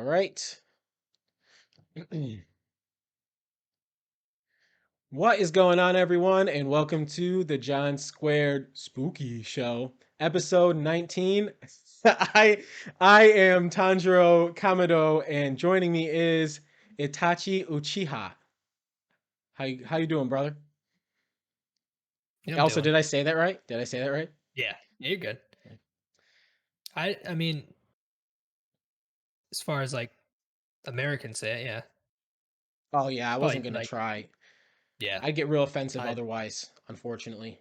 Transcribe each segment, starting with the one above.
right. What is going on, everyone? And welcome to the John Squared Spooky Show, episode 19. I I am Tanjiro Kamado, and joining me is Itachi Uchiha. How you doing, brother? Yeah, I'm Also, doing. did I say that right? Did I say that right? Yeah, you're good. I mean, as far as like Americans say it, yeah. Oh yeah, I It's wasn't probably gonna like try. yeah. I'd get real offensive I otherwise, unfortunately.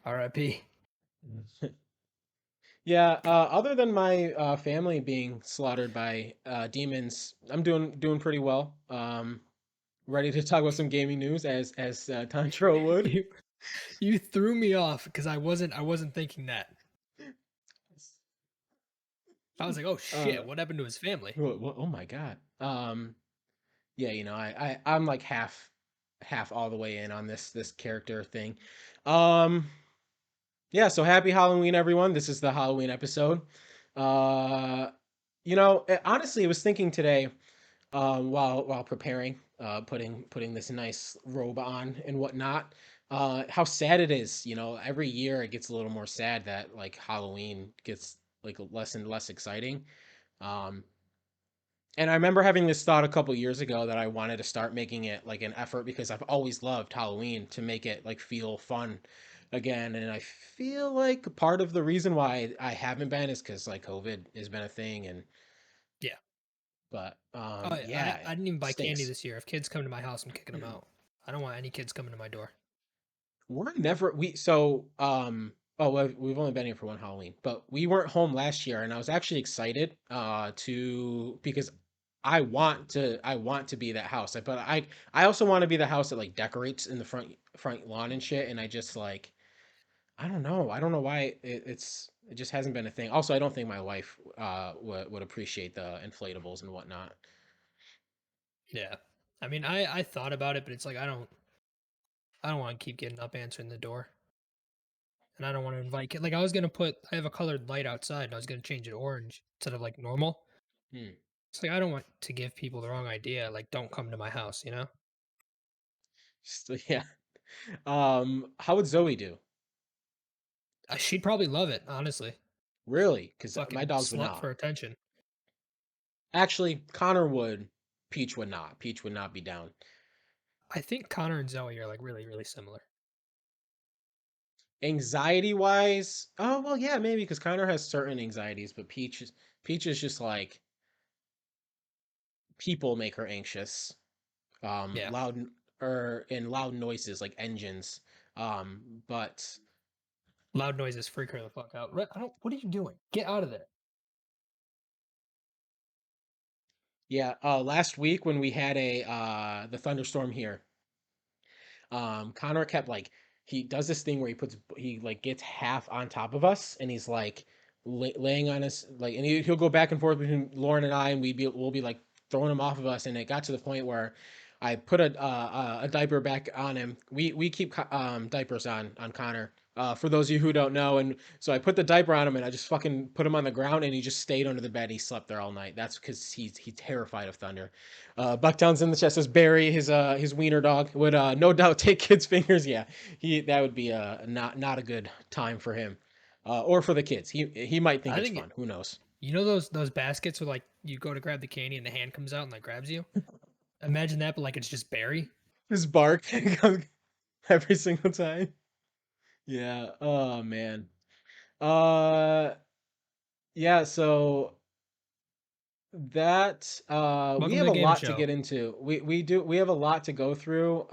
RIP. Yeah, other than my family being slaughtered by demons, I'm doing pretty well. Ready to talk about some gaming news as Tantra would. You you threw me off because I wasn't thinking that. I was like, oh Uh, shit, what happened to his family? oh my God. Yeah, I'm like half all the way in on this character thing. Um, yeah, so happy Halloween, everyone. This is the Halloween episode. Uh, honestly, I was thinking today. While preparing, putting this nice robe on and whatnot. How sad it is, every year it gets a little more sad that like Halloween gets like less and less exciting. Um, and I remember having this thought a couple years ago that I wanted to start making it like an effort because I've always loved Halloween to make it like feel fun again. And I feel like part of the reason why I haven't been is because like COVID has been a thing and Yeah. but I yeah, I didn't even buy candy stinks. this year. If kids come to my house, I'm kicking them out. I don't want any kids coming to my door. We're never we so well, we've only been here for one Halloween, but we weren't home last year, and I was actually excited to because I want to be that house. But I also want to be the house that like decorates in the front lawn and shit. And I just like I don't know why it just hasn't been a thing. Also, I don't think my wife would appreciate the inflatables and whatnot. Yeah. I mean, I thought about it, but it's like I don't want to keep getting up answering the door. And I don't want to invite kid. Like I have a colored light outside and I was gonna change it orange instead of like normal. Hmm. It's like I don't want to give people the wrong idea. Like, don't come to my house, you know? So, yeah. How would Zoe do? She'd probably love it, honestly. Really? Because my Fucking dogs would slut not. for attention. Actually, Connor would. Peach would not. Peach would not be down. I think Connor and Zoe are like really, really similar. Anxiety wise, oh well, yeah, maybe because Connor has certain anxieties, but Peach is just like people make her anxious. Yeah. Loud or in loud noises like engines. But Loud noises freak her the fuck out. I don't. What are you doing? Get out of there. yeah, last week when we had a the thunderstorm here, Connor kept like he does this thing where he like gets half on top of us and he's like laying on us like and he'll go back and forth between Lauren and I and we'll be like throwing him off of us and it got to the point where I put a diaper back on him. We keep diapers on Connor. For those of you who don't know, and so I put the diaper on him and I just fucking put him on the ground and he just stayed under the bed. He slept there all night. That's because he's terrified of thunder. Bucktown's in the chest says Barry, his wiener dog, would no doubt take kids' fingers. Yeah, he that would be not a good time for him, or for the kids. He might think I it's think fun. Who knows? you know those baskets where like you go to grab the candy and the hand comes out and like grabs you. Imagine that, but like it's just Barry. His bark every single time. Yeah. Oh man. Uh. Yeah. So that we Welcome to have the a gaming lot to show. get into. We have a lot to go through.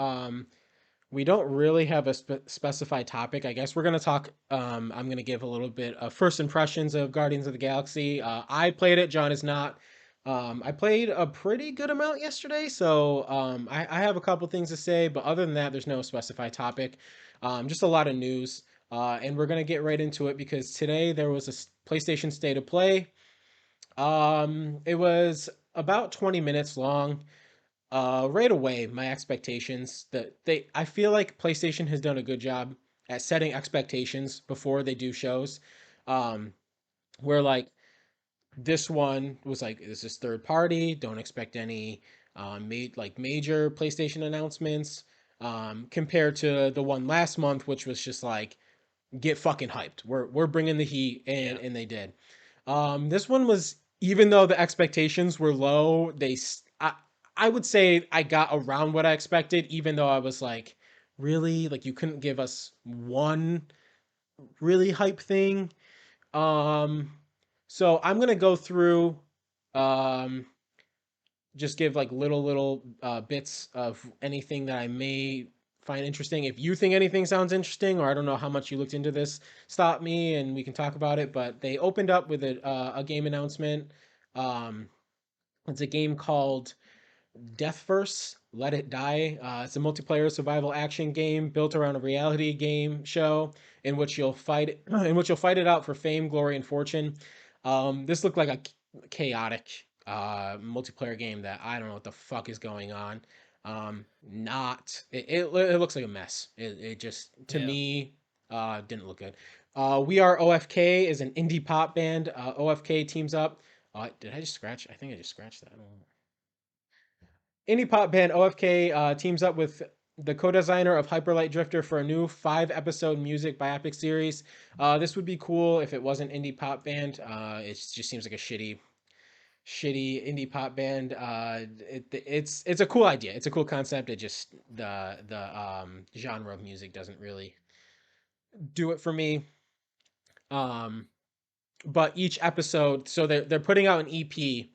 We don't really have a specified topic. I guess we're going to talk. I'm going to give a little bit of first impressions of Guardians of the Galaxy. I played it. John is not. I played a pretty good amount yesterday, so I have a couple things to say. But other than that, there's no specified topic. Just a lot of news. And we're going to get right into it because today there was a PlayStation State of Play. It was about 20 minutes long. Right away, my expectations that I feel like PlayStation has done a good job at setting expectations before they do shows. Um, where like This one was like, this is third party. Don't expect any major PlayStation announcements. Compared to the one last month, which was just like, get fucking hyped. We're bringing the heat, Yeah. and they did. This one was, even though the expectations were low, I would say I got around what I expected, even though I was like, really, like you couldn't give us one really hype thing. Um, so I'm gonna go through, um, just give like little bits of anything that I may find interesting. If you think anything sounds interesting, or I don't know how much you looked into this, stop me and we can talk about it. But they opened up with a game announcement. Um, it's a game called Death Verse, Let It Die. It's a multiplayer survival action game built around a reality game show in which you'll fight it out for fame, glory, and fortune. This looked like a chaotic multiplayer game that I don't know what the fuck is going on. Not it looks like a mess. It just, to Yeah. me, didn't look good. We Are OFK is an indie pop band. OFK teams up. Did I just scratch? I think I just scratched that. I don't know. Indie pop band OFK teams up with the co-designer of Hyperlight Drifter for a new 5-episode music biopic series. This would be cool if it wasn't indie pop band. It just seems like a shitty indie pop band. It's a cool idea. It's a cool concept. It just, the genre of music doesn't really do it for me. Um, but each episode, so they're putting out an EP.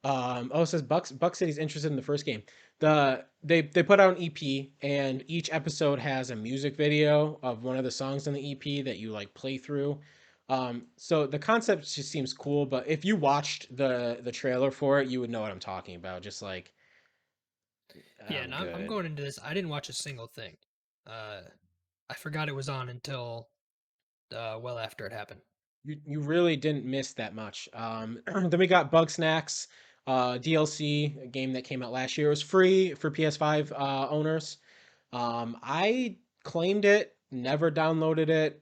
Oh, it says Buck City's interested in the first game. They put out an EP, and each episode has a music video of one of the songs on the EP that you like play through. So the concept just seems cool, but if you watched the trailer for it, you would know what I'm talking about. Just like, Yeah, I'm and I'm good. going into this. I didn't watch a single thing. Uh, I forgot it was on until well after it happened. You really didn't miss that much. Then we got Bug Snacks, DLC, a game that came out last year. It was free for PS5 owners. I claimed it, never downloaded it.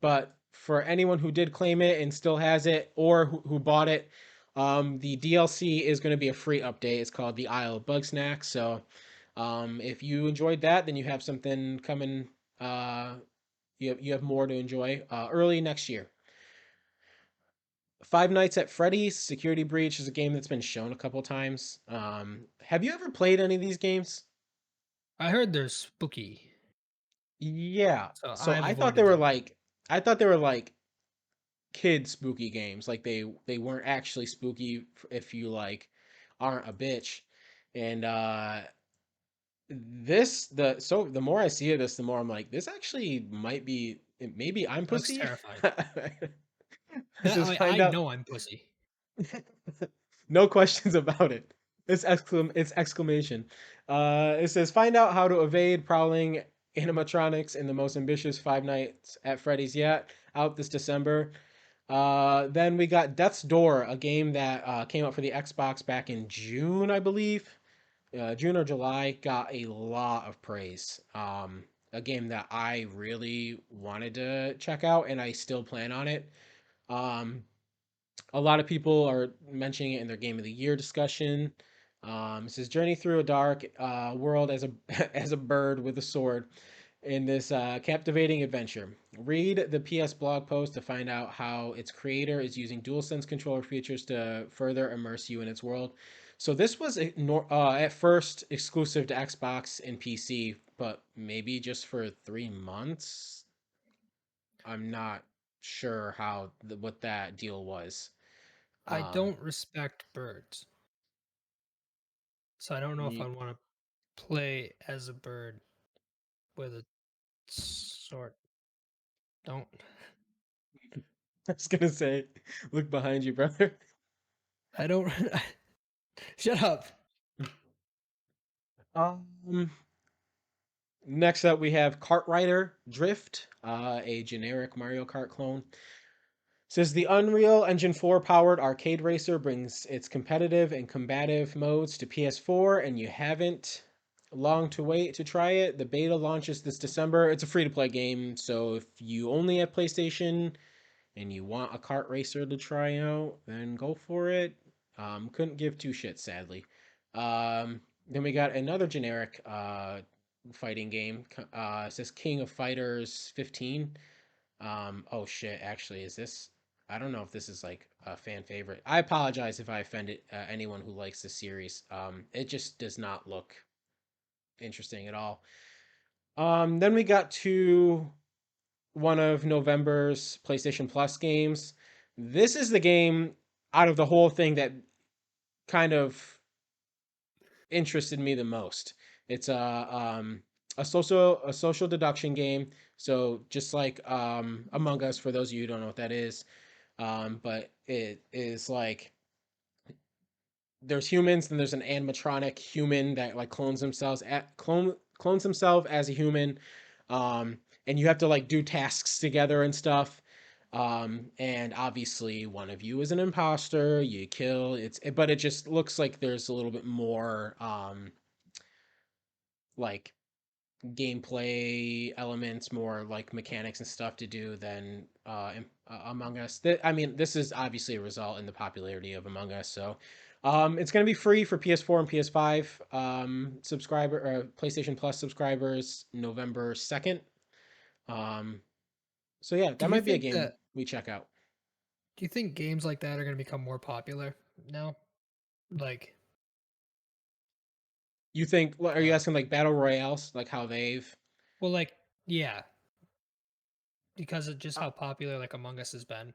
But for anyone who did claim it and still has it, or who bought it, the DLC is going to be a free update. It's called the Isle of Bug Snacks. So, if you enjoyed that, then you have something coming. You have more to enjoy early next year. Five Nights at Freddy's Security Breach is a game that's been shown a couple times. Have you ever played any of these games? I heard they're spooky, Yeah. so So I've avoided them. I thought they were like kid spooky games. Like they weren't actually spooky if you like aren't a bitch. And the more I see of this, the more I'm like, this actually might be, maybe I'm That looks pussy. terrifying. This is I find out. know I'm pussy. No questions about it. It's exclamation. It says find out how to evade prowling animatronics in the most ambitious Five Nights at Freddy's yet, out this December. Then we got Death's Door, a game that came out for the Xbox back in June, I believe. June or July, got a lot of praise. A game that I really wanted to check out, and I still plan on it. Um, a lot of people are mentioning it in their game of the year discussion. It says journey through a dark world as a as a bird with a sword in this captivating adventure. Read the PS blog post to find out how its creator is using DualSense controller features to further immerse you in its world. So this was at first exclusive to Xbox and PC, but maybe just for 3 months. I'm not sure what that deal was. I Um, don't respect birds, so I don't know if I you, want to play as a bird with a sword. Don't. I was gonna say, look behind you, brother. I don't. Shut up. Um, Next up we have Kart Rider Drift, a generic Mario Kart clone. Says the Unreal Engine 4 powered arcade racer brings its competitive and combative modes to PS4, and you haven't long to wait to try it. The beta launches this December. It's a free to play game, so if you only have PlayStation and you want a kart racer to try out, then go for it. Couldn't give two shits, sadly. Then we got another generic fighting game. It says King of Fighters 15. Oh shit, actually, is this? I don't know if this is like a fan favorite. I apologize if I offended anyone who likes this series. It just does not look interesting at all. Then we got to one of November's PlayStation Plus games. This is the game out of the whole thing that kind of interested me the most. It's a social deduction game. So just like Among Us, for those of you who don't know what that is, but it is like there's humans, then there's an animatronic human that like clones himself as a human, um, and you have to like do tasks together and stuff. And obviously one of you is an imposter. You kill but it just looks like there's a little bit more like gameplay elements, more like mechanics and stuff to do than Among Us. I mean, this is obviously a result in the popularity of Among Us. So, it's going to be free for PS4 and PS5 subscriber PlayStation Plus subscribers November 2nd. Um, so yeah, Do that you might be a think game that we check out. do you think games like that are going to become more popular now? Like, You think? Are you uh, asking like battle royales, like how they've? well, like, yeah, because of just I- how popular like Among Us has been.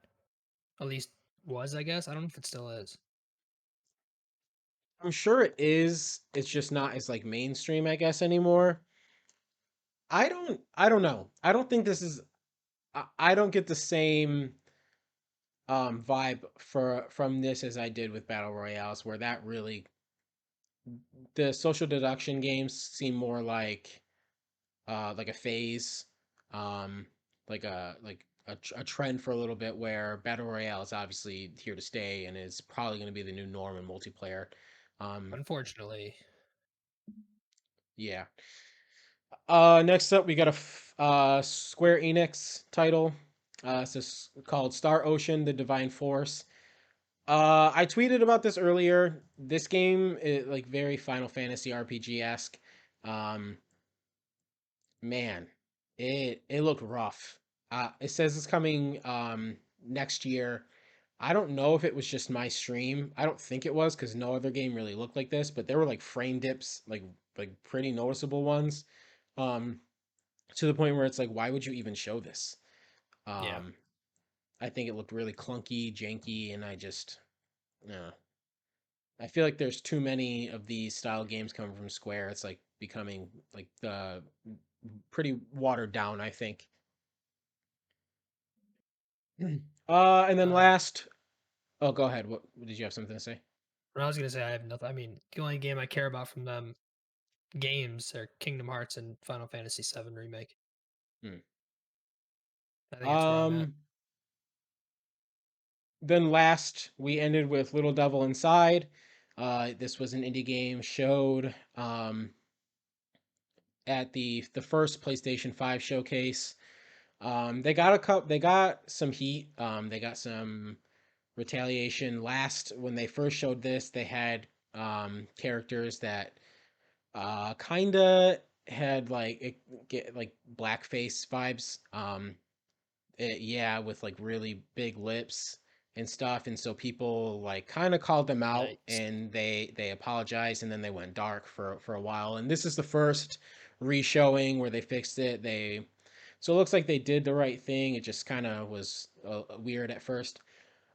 At least was, I guess. I don't know if it still is. I'm sure it is. It's just not as like mainstream, I guess, anymore. I don't know. I don't think this is I don't get the same vibe from this as I did with Battle Royales, where that really the social deduction games seem more like a phase, um, like a trend for a little bit, where Battle Royale is obviously here to stay and is probably going to be the new norm in multiplayer. Um, Unfortunately, yeah. Next up, we got Square Enix title. It's called Star Ocean: The Divine Force. I tweeted about this earlier. This game is like very Final Fantasy RPG esque. Um, man, it looked rough. It says it's coming next year. I don't know if it was just my stream. I don't think it was because no other game really looked like this. But there were like frame dips, like pretty noticeable ones, um, to the point where it's like, why would you even show this? yeah. Um, I think it looked really clunky, janky, and I feel like there's too many of these style games coming from Square. It's like becoming like the pretty watered down, I think. And then Um, last, oh, go ahead. What did you have something to say? I was gonna say I have nothing. I mean, the only game I care about from them games are Kingdom Hearts and Final Fantasy VII Remake. Hmm. I think that's where I'm at. Um, then last we ended with Little Devil Inside. This was an indie game showed at the first PlayStation 5 showcase. They got some heat. They got some retaliation. Last when they first showed this, they had characters that kind of had like get like blackface vibes. Yeah, with like really big lips and stuff, and so people like kind of called them out, Yikes. and they apologized, and then they went dark for a while. And this is the first re-showing where they fixed it. So it looks like they did the right thing. It just kind of was weird at first.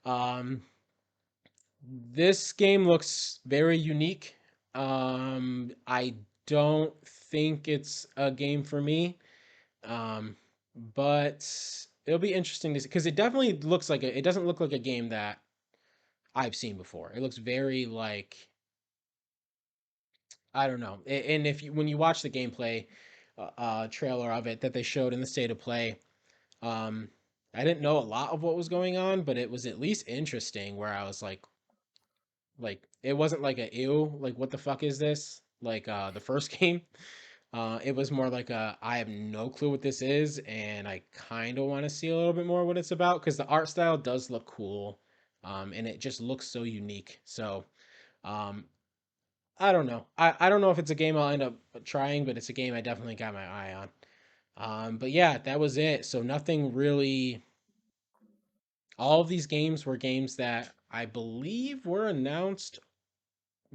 Um, this game looks very unique. I don't think it's a game for me. Um, but it'll be interesting to see because it definitely looks like it doesn't look like a game that I've seen before. It looks very like I don't know. And if you when you watch the gameplay trailer of it that they showed in the state of play, um, I didn't know a lot of what was going on, but it was at least interesting. Where I was like it wasn't like a ew, like what the fuck is this? Like the first game. It was more like I have no clue what this is, and I kind of want to see a little bit more what it's about because the art style does look cool, and it just looks so unique. So, um, I don't know. I don't know if it's a game I'll end up trying, but it's a game I definitely got my eye on. But yeah, that was it. So nothing really. All of these games were games that I believe were announced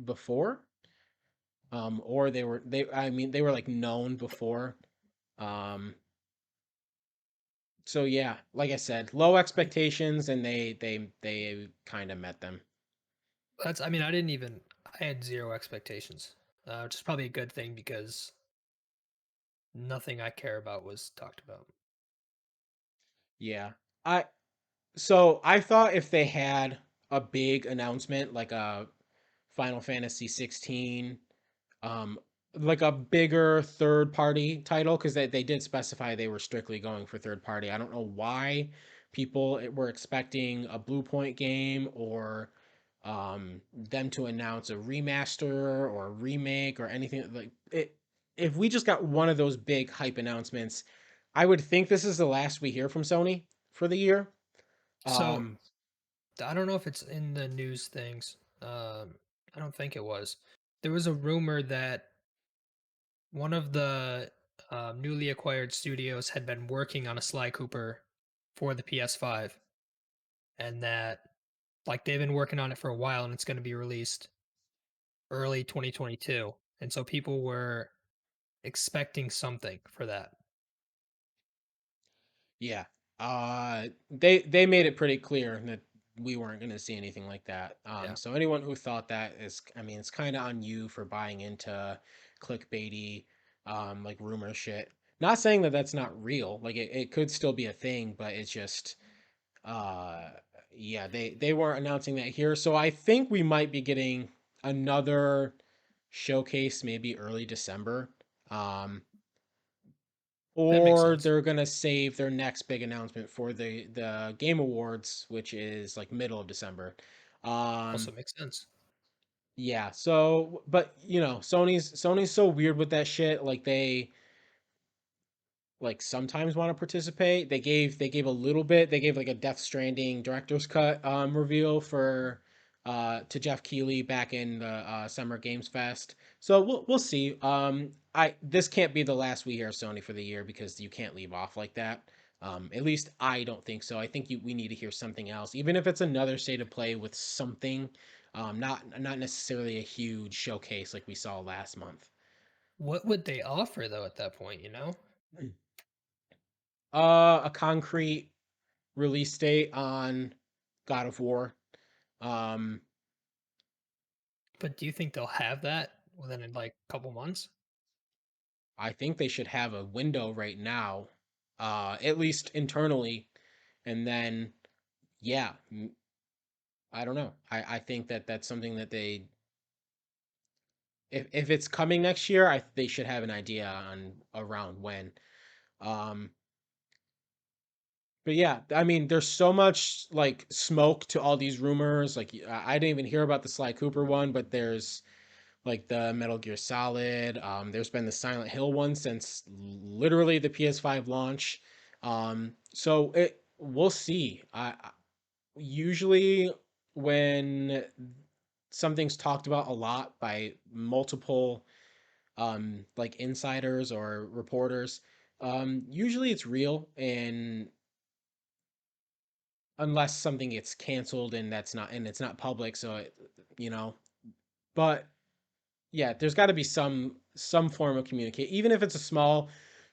before, or they. I mean, they were like known before. Um, so yeah, like I said, low I, expectations, and they kind of met them. that's I mean, I didn't even I had zero expectations, which is probably a good thing because nothing I care about was talked about. Yeah, I so I thought if they had a big announcement like a Final Fantasy 16, um, like a bigger third party title, because they did specify they were strictly going for third party. I don't know why people were expecting a Blue Point game or them to announce a remaster or a remake or anything like it. If we just got one of those big hype announcements, I would think this is the last we hear from Sony for the year. So Um, I don't know if it's in the news things. I don't think it was. There was a rumor that one of the newly acquired studios had been working on a Sly Cooper for the PS5, and that like they've been working on it for a while, and it's going to be released early 2022. And so people were expecting something for that. Yeah. They made it pretty clear that we weren't going to see anything like that. Yeah. So anyone who thought that is, I mean, it's kind of on you for buying into clickbaity, like rumor shit. Not saying that that's not real. Like it could still be a thing, but it's just, uh, yeah, they weren't announcing that here. So I think we might be getting another showcase, maybe early December. Um, That makes or sense. they're gonna save their next big announcement for the Game Awards, which is like middle of December. Also Um, makes sense. yeah. So, but you know, Sony's so weird with that shit. Like they like sometimes want to participate. They gave a little bit. They gave like a Death Stranding director's cut reveal for to Jeff Keighley back in the Summer Games Fest. So we'll see. I This can't be the last we hear of Sony for the year because you can't leave off like that. At least I don't think so. I think we need to hear something else, even if it's another state of play with something, not necessarily a huge showcase like we saw last month. What would they offer though at that point, you know? A concrete release date on God of War. Um, But do you think they'll have that within like a couple months? I think they should have a window right now, at least internally, and then yeah, I don't know. I think that that's something that they if it's coming next year, they should have an idea on around when. Um, but yeah, I mean, there's so much like smoke to all these rumors. Like I didn't even hear about the Sly Cooper one, but there's like the Metal Gear Solid. There's been the Silent Hill one since literally the PS5 launch. So we'll see. Usually when something's talked about a lot by multiple like insiders or reporters, usually it's real, and unless something gets canceled and it's not public, so you know, but yeah, there's got to be some form of communicate, even if it's a small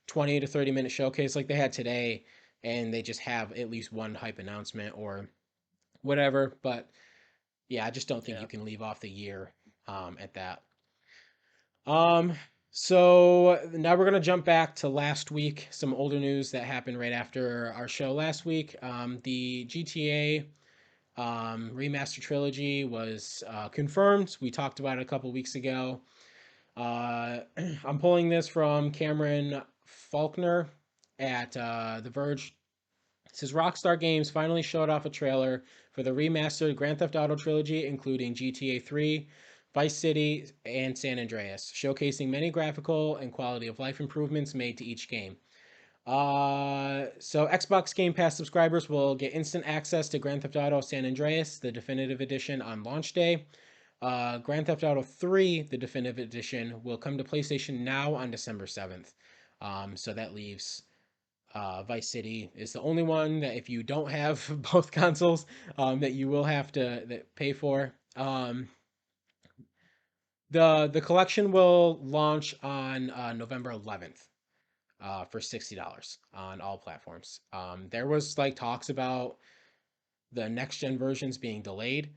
20 to 30-minute showcase like they had today, and they just have at least one hype announcement or whatever. But yeah, I just don't think you Yeah. can leave off the year at that. Um, so now we're gonna jump back to last week, some older news that happened right after our show last week. The GTA remaster trilogy was confirmed. We talked about it a couple weeks ago. I'm pulling this from Cameron Faulkner at The Verge. It says Rockstar Games finally showed off a trailer for the remastered Grand Theft Auto trilogy, including GTA 3, Vice City, and San Andreas, showcasing many graphical and quality of life improvements made to each game. So Xbox Game Pass subscribers will get instant access to Grand Theft Auto San Andreas, the definitive edition, on launch day. Grand Theft Auto 3, the definitive edition, will come to PlayStation Now on December 7th. So that leaves Vice City is the only one that if you don't have both consoles, that you will have to pay for. The collection will launch on November 11th for $60 on all platforms. There was like talks about the next gen versions being delayed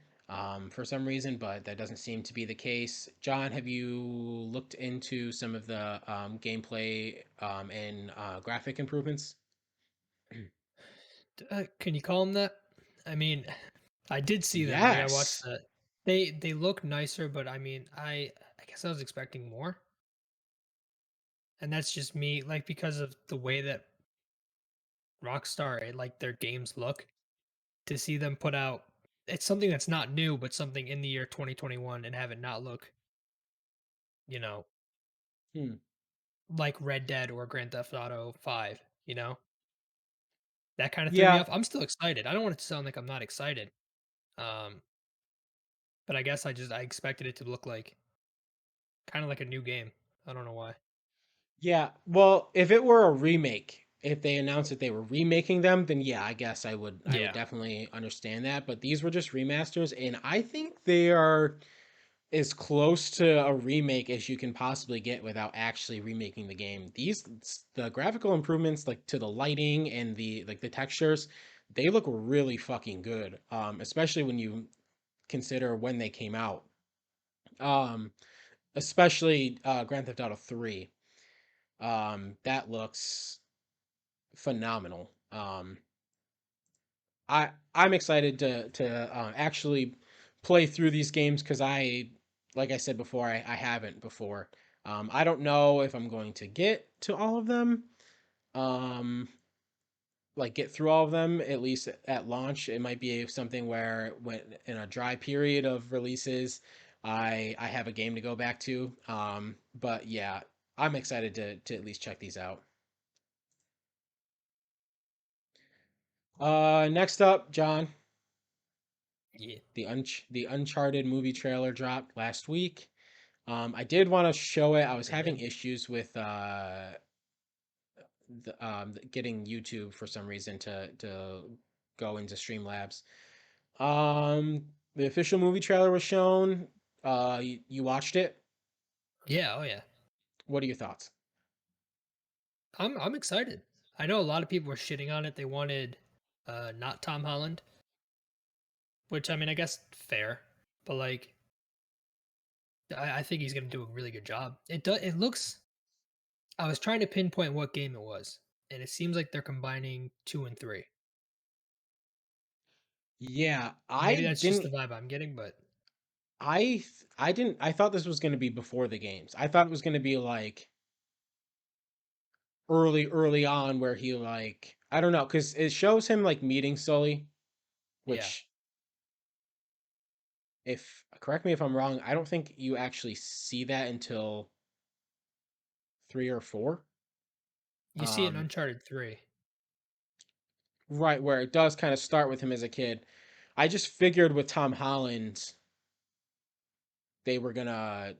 for some reason, but that doesn't seem to be the case. John, have you looked into some of the gameplay and graphic improvements? Can you call them that? I mean, I did see them. Like I watched Yes. that. They look nicer, but I mean, I guess I was expecting more, and that's just me. Like because of the way that Rockstar like their games look, to see them put out it's something that's not new, but something in the year 2021 and have it not look, you know, Hmm. like Red Dead or Grand Theft Auto 5, you know? That kind of threw me Yeah, off. I'm still excited. I don't want it to sound like I'm not excited. Um, but I guess I expected it to look like kind of like a new game. I don't know why. yeah. Well, if it were a remake, if they announced that they were remaking them, then yeah, I guess I would Yeah. definitely understand that. But these were just remasters, and I think they are as close to a remake as you can possibly get without actually remaking the game. The graphical improvements like to the lighting and the textures, they look really fucking good. Especially when you consider when they came out. Um, especially Grand Theft Auto 3. That looks phenomenal. I'm excited to actually play through these games because like I said before, I haven't before. I don't know if I'm going to get to all of them. Um, like get through all of them at least at launch. It might be something where when in a dry period of releases, I have a game to go back to. But yeah, I'm excited to at least check these out. Next up, John, Yeah. the Uncharted movie trailer dropped last week. I did want to show it. I was Sure having did. issues with getting YouTube for some reason to go into Streamlabs. The official movie trailer was shown. You watched it. Yeah, oh yeah. What are your thoughts? I'm excited. I know a lot of people were shitting on it. They wanted not Tom Holland, which I mean, I guess fair, but like I think he's gonna do a really good job. It looks I was trying to pinpoint what game it was, and it seems like they're combining 2 and 3. Yeah, I Maybe that's just the didn't. vibe I'm getting, but I didn't. I thought this was going to be before the games. I thought it was going to be like early on where he like I don't know because it shows him like meeting Sully, yeah. which if correct me if I'm wrong, I don't think you actually see that until 3 or 4. You see it in Um, Uncharted 3. right where it does kind of start with him as a kid. I just figured with Tom Holland they were gonna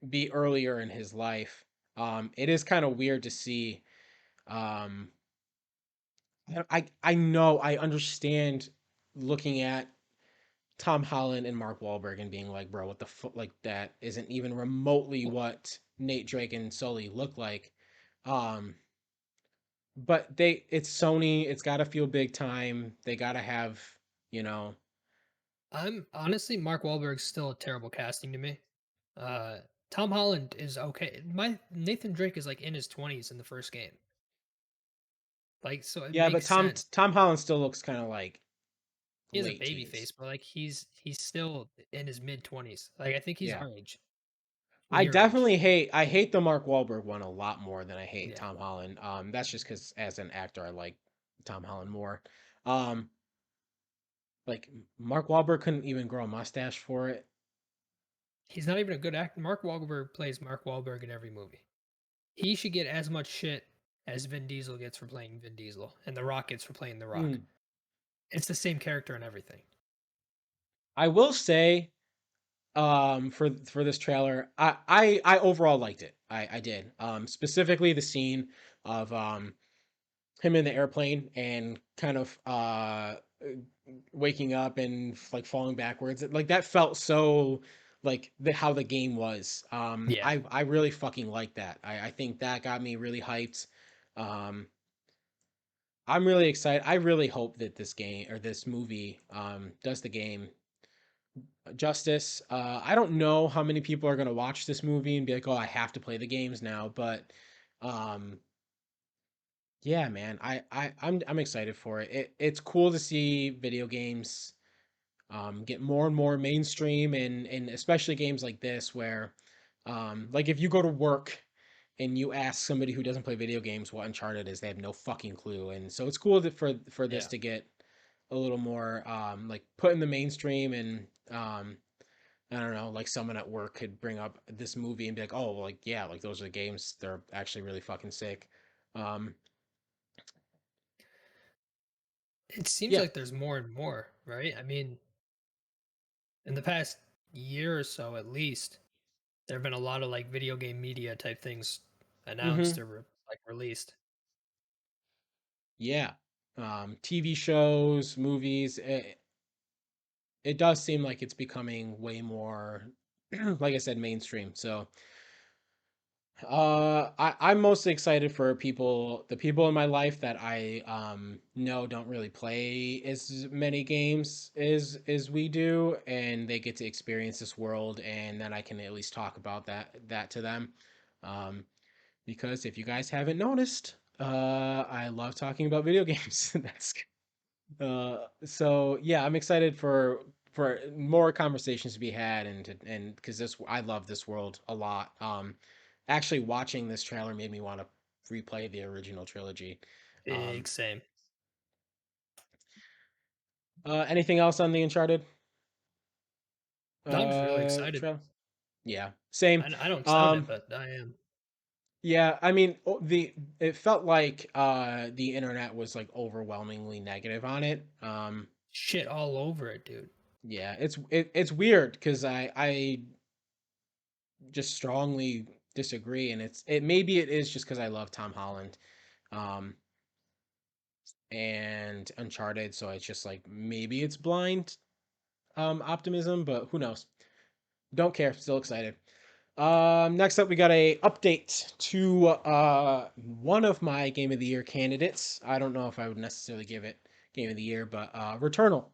be earlier in his life. It is kind of weird to see. Um, I know I understand looking at Tom Holland and Mark Wahlberg and being like, bro, what the fuck? Like that isn't even remotely what Nate Drake and Sully look like. Um, but it's Sony. It's got to feel big time. They got to have, you know, I'm honestly Mark Wahlberg's still a terrible casting to me. Uh Tom Holland is okay. My Nathan Drake is like in his 20s in the first game. Like so it yeah. But makes sense. Tom Holland still looks kind of like He has a late baby face, teens. but like he's still in his mid 20s. Like I think he's Yeah. our age or I your age. definitely hate the Mark Wahlberg one a lot more than I hate Yeah. Tom Holland. Um, that's just because as an actor I like Tom Holland more. Um, Like Mark Wahlberg couldn't even grow a mustache for it. He's not even a good actor. Mark Wahlberg plays Mark Wahlberg in every movie. He should get as much shit as Vin Diesel gets for playing Vin Diesel, and The Rock gets for playing The Rock. Mm. It's the same character and everything. I will say, for this trailer, I overall liked it. I did. Specifically the scene of him in the airplane and kind of waking up and like falling backwards. Like that felt so like how the game was. Yeah. I really fucking like that. I think that got me really hyped. Um, I'm really excited. I really hope that this game or this movie does the game justice. I don't know how many people are gonna watch this movie and be like, "Oh, I have to play the games now," but um, yeah, man, I'm excited for it. It's cool to see video games get more and more mainstream, and especially games like this where like if you go to work and you ask somebody who doesn't play video games what Uncharted is, they have no fucking clue. And so it's cool that for this Yeah. to get a little more like put in the mainstream, and I don't know, like someone at work could bring up this movie and be like, "Oh, well, like yeah, like those are the games. They're actually really fucking sick." Um, It seems yeah. like there's more and more, right? I mean, in the past year or so at least, there have been a lot of like video game media type things announced Mm-hmm. or like released. Yeah. TV shows, movies. It does seem like it's becoming way more, like I said, mainstream. So, I'm mostly excited for the people in my life that I know don't really play as many games as we do, and they get to experience this world, and then I can at least talk about that to them. Um, because if you guys haven't noticed, I love talking about video games. That's so yeah, I'm excited for more conversations to be had, and because this I love this world a lot. Actually, watching this trailer made me want to replay the original trilogy. Um, Big same. anything else on the Uncharted No, I'm just really excited. trailer? Yeah, same. I don't sound it, Um, but I am. yeah, I mean the it felt like the internet was like overwhelmingly negative on it. Shit all over it, dude. Yeah, it's weird because I just strongly disagree, and it maybe it is just because I love Tom Holland um and Uncharted, so it's just like maybe it's blind optimism, but who knows. Don't care, still excited. Next up we got a update to one of my game of the year candidates. I don't know if I would necessarily give it game of the year, but Returnal.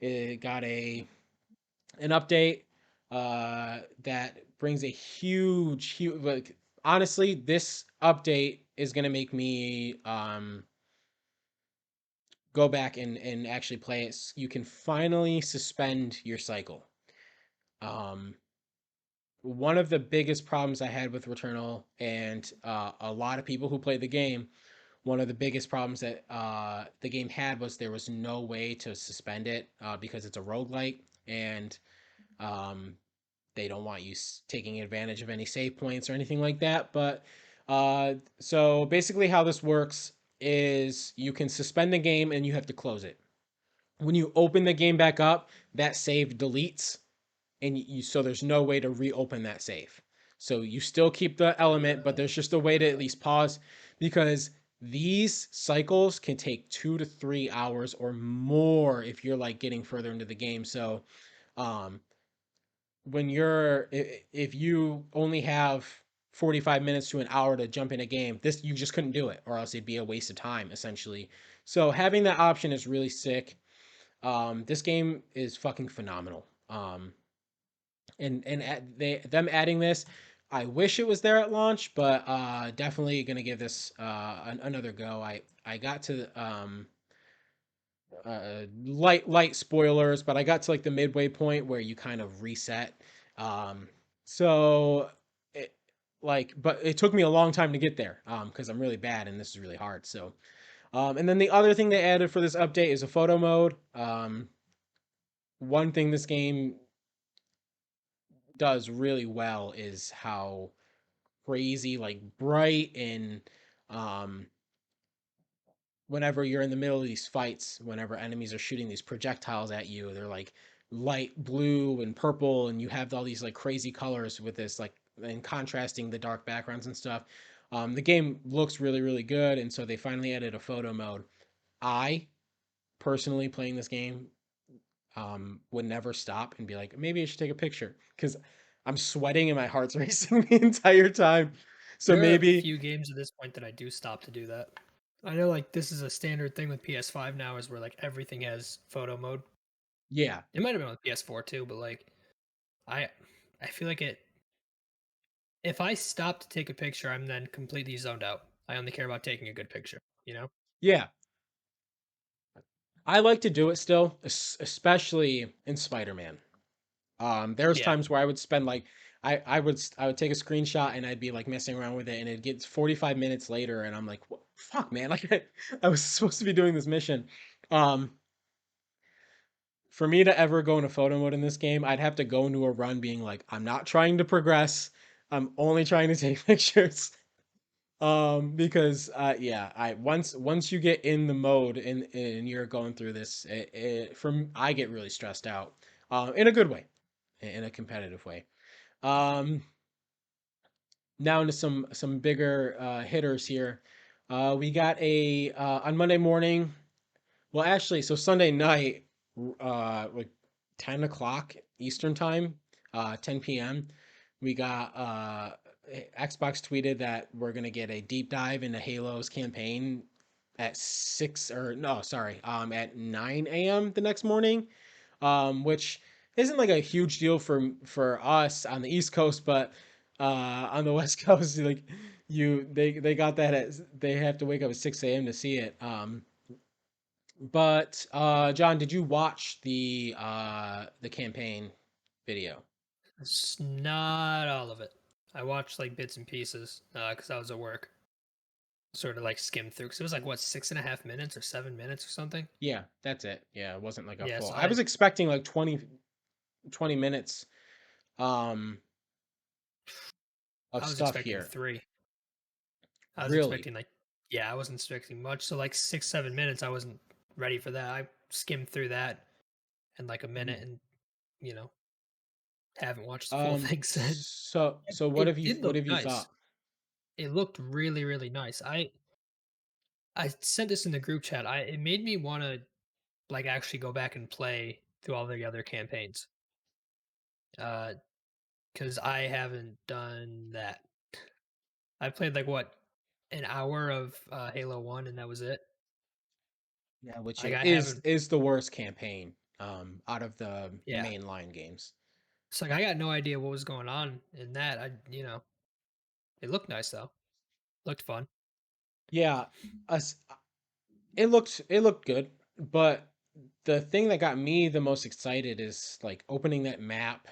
It got an update that brings a huge, like honestly, this update is gonna make me go back and actually play it. You can finally suspend your cycle. Um, one of the biggest problems I had with Returnal, and a lot of people who play the game, one of the biggest problems that the game had was there was no way to suspend it because it's a roguelike, and um, they don't want you taking advantage of any save points or anything like that. But so basically, how this works is you can suspend the game and you have to close it. When you open the game back up, that save deletes, and so there's no way to reopen that save. So you still keep the element, but there's just a way to at least pause because these cycles can take 2 to 3 hours or more if you're like getting further into the game. So um, when you're if you only have 45 minutes to an hour to jump in a game, this you just couldn't do it, or else it'd be a waste of time essentially. So having that option is really sick. This game is fucking phenomenal. Them adding this, I wish it was there at launch, but definitely gonna give this another go. I got to light spoilers, but I got to like the midway point where you kind of reset. Um, so it but it took me a long time to get there because I'm really bad and this is really hard. So and then the other thing they added for this update is a photo mode. one thing this game does really well is how crazy, like bright and um whenever you're in the middle of these fights, whenever enemies are shooting these projectiles at you, they're like light blue and purple, and you have all these like crazy colors with this like and contrasting the dark backgrounds and stuff. The game looks really, really good, and so they finally added a photo mode. I personally playing this game would never stop and be like, maybe I should take a picture because I'm sweating and my heart's racing the entire time. So There are a maybe, few games at this point that I do stop to do that. I know like this is a standard thing with PS5 now is where like everything has photo mode. yeah, It might have been with PS4 too, but like I I feel like it if I stop to take a picture, I'm then completely zoned out. I only care about taking a good picture, you know? yeah, I like to do it still, especially in Spider-Man. There's Yeah. times where I would spend like I would take a screenshot and I'd be like messing around with it, and it gets 45 minutes later, and I'm like, what, fuck, man, like I was supposed to be doing this mission. Um, for me to ever go into photo mode in this game, I'd have to go into a run being like, I'm not trying to progress. I'm only trying to take pictures. Because yeah, I once you get in the mode and you're going through this, from I get really stressed out, in a good way, in a competitive way. Um, Now into some bigger hitters here. We got a on Monday morning. Well, actually, so Sunday night, like 10 o'clock Eastern time, 10 p.m. We got Xbox tweeted that we're gonna get a deep dive into Halo's campaign at six or no, sorry, at 9 a.m. the next morning, which isn't like a huge deal for us on the East Coast, but on the West Coast, like they got that at they have to wake up at 6 a.m. to see it. But John, did you watch the campaign video? It's not all of it. I watched like bits and pieces because I was at work. Sort of like skimmed through because it was like what 6.5 minutes or 7 minutes or something. Yeah, that's it. Yeah, it wasn't like a Yeah, full. so I was expecting like 20 minutes um of I was stuff expecting here. 3. I was Really? expecting like yeah, I wasn't expecting much. So like 6 7 minutes, I wasn't ready for that. I skimmed through that in like a minute, Mhm. and you know haven't watched the full thing since. So It did what look have you nice. thought? It looked really really nice. I sent this in the group chat. I it made me want to like actually go back and play through all the other campaigns. Because I haven't done that. I played like what an hour of Halo 1 and that was it. Yeah, which Like it I haven't is the worst campaign out of the yeah. mainline games. It's like I got no idea what was going on in that. It looked nice though. Looked fun. Yeah, us it looked good, but the thing that got me the most excited is like opening that map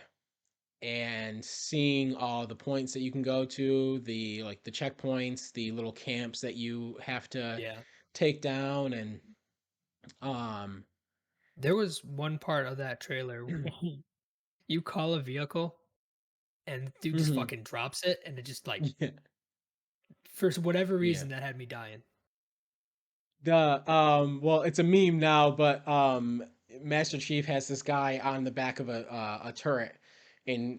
and seeing all the points that you can go to, the like the checkpoints, the little camps that you have to Yeah. take down, and um There was one part of that trailer you call a vehicle and dude just mhm, fucking drops it and it just like yeah, for whatever yeah. reason that had me dying. The well, it's a meme now, but Master Chief has this guy on the back of a turret in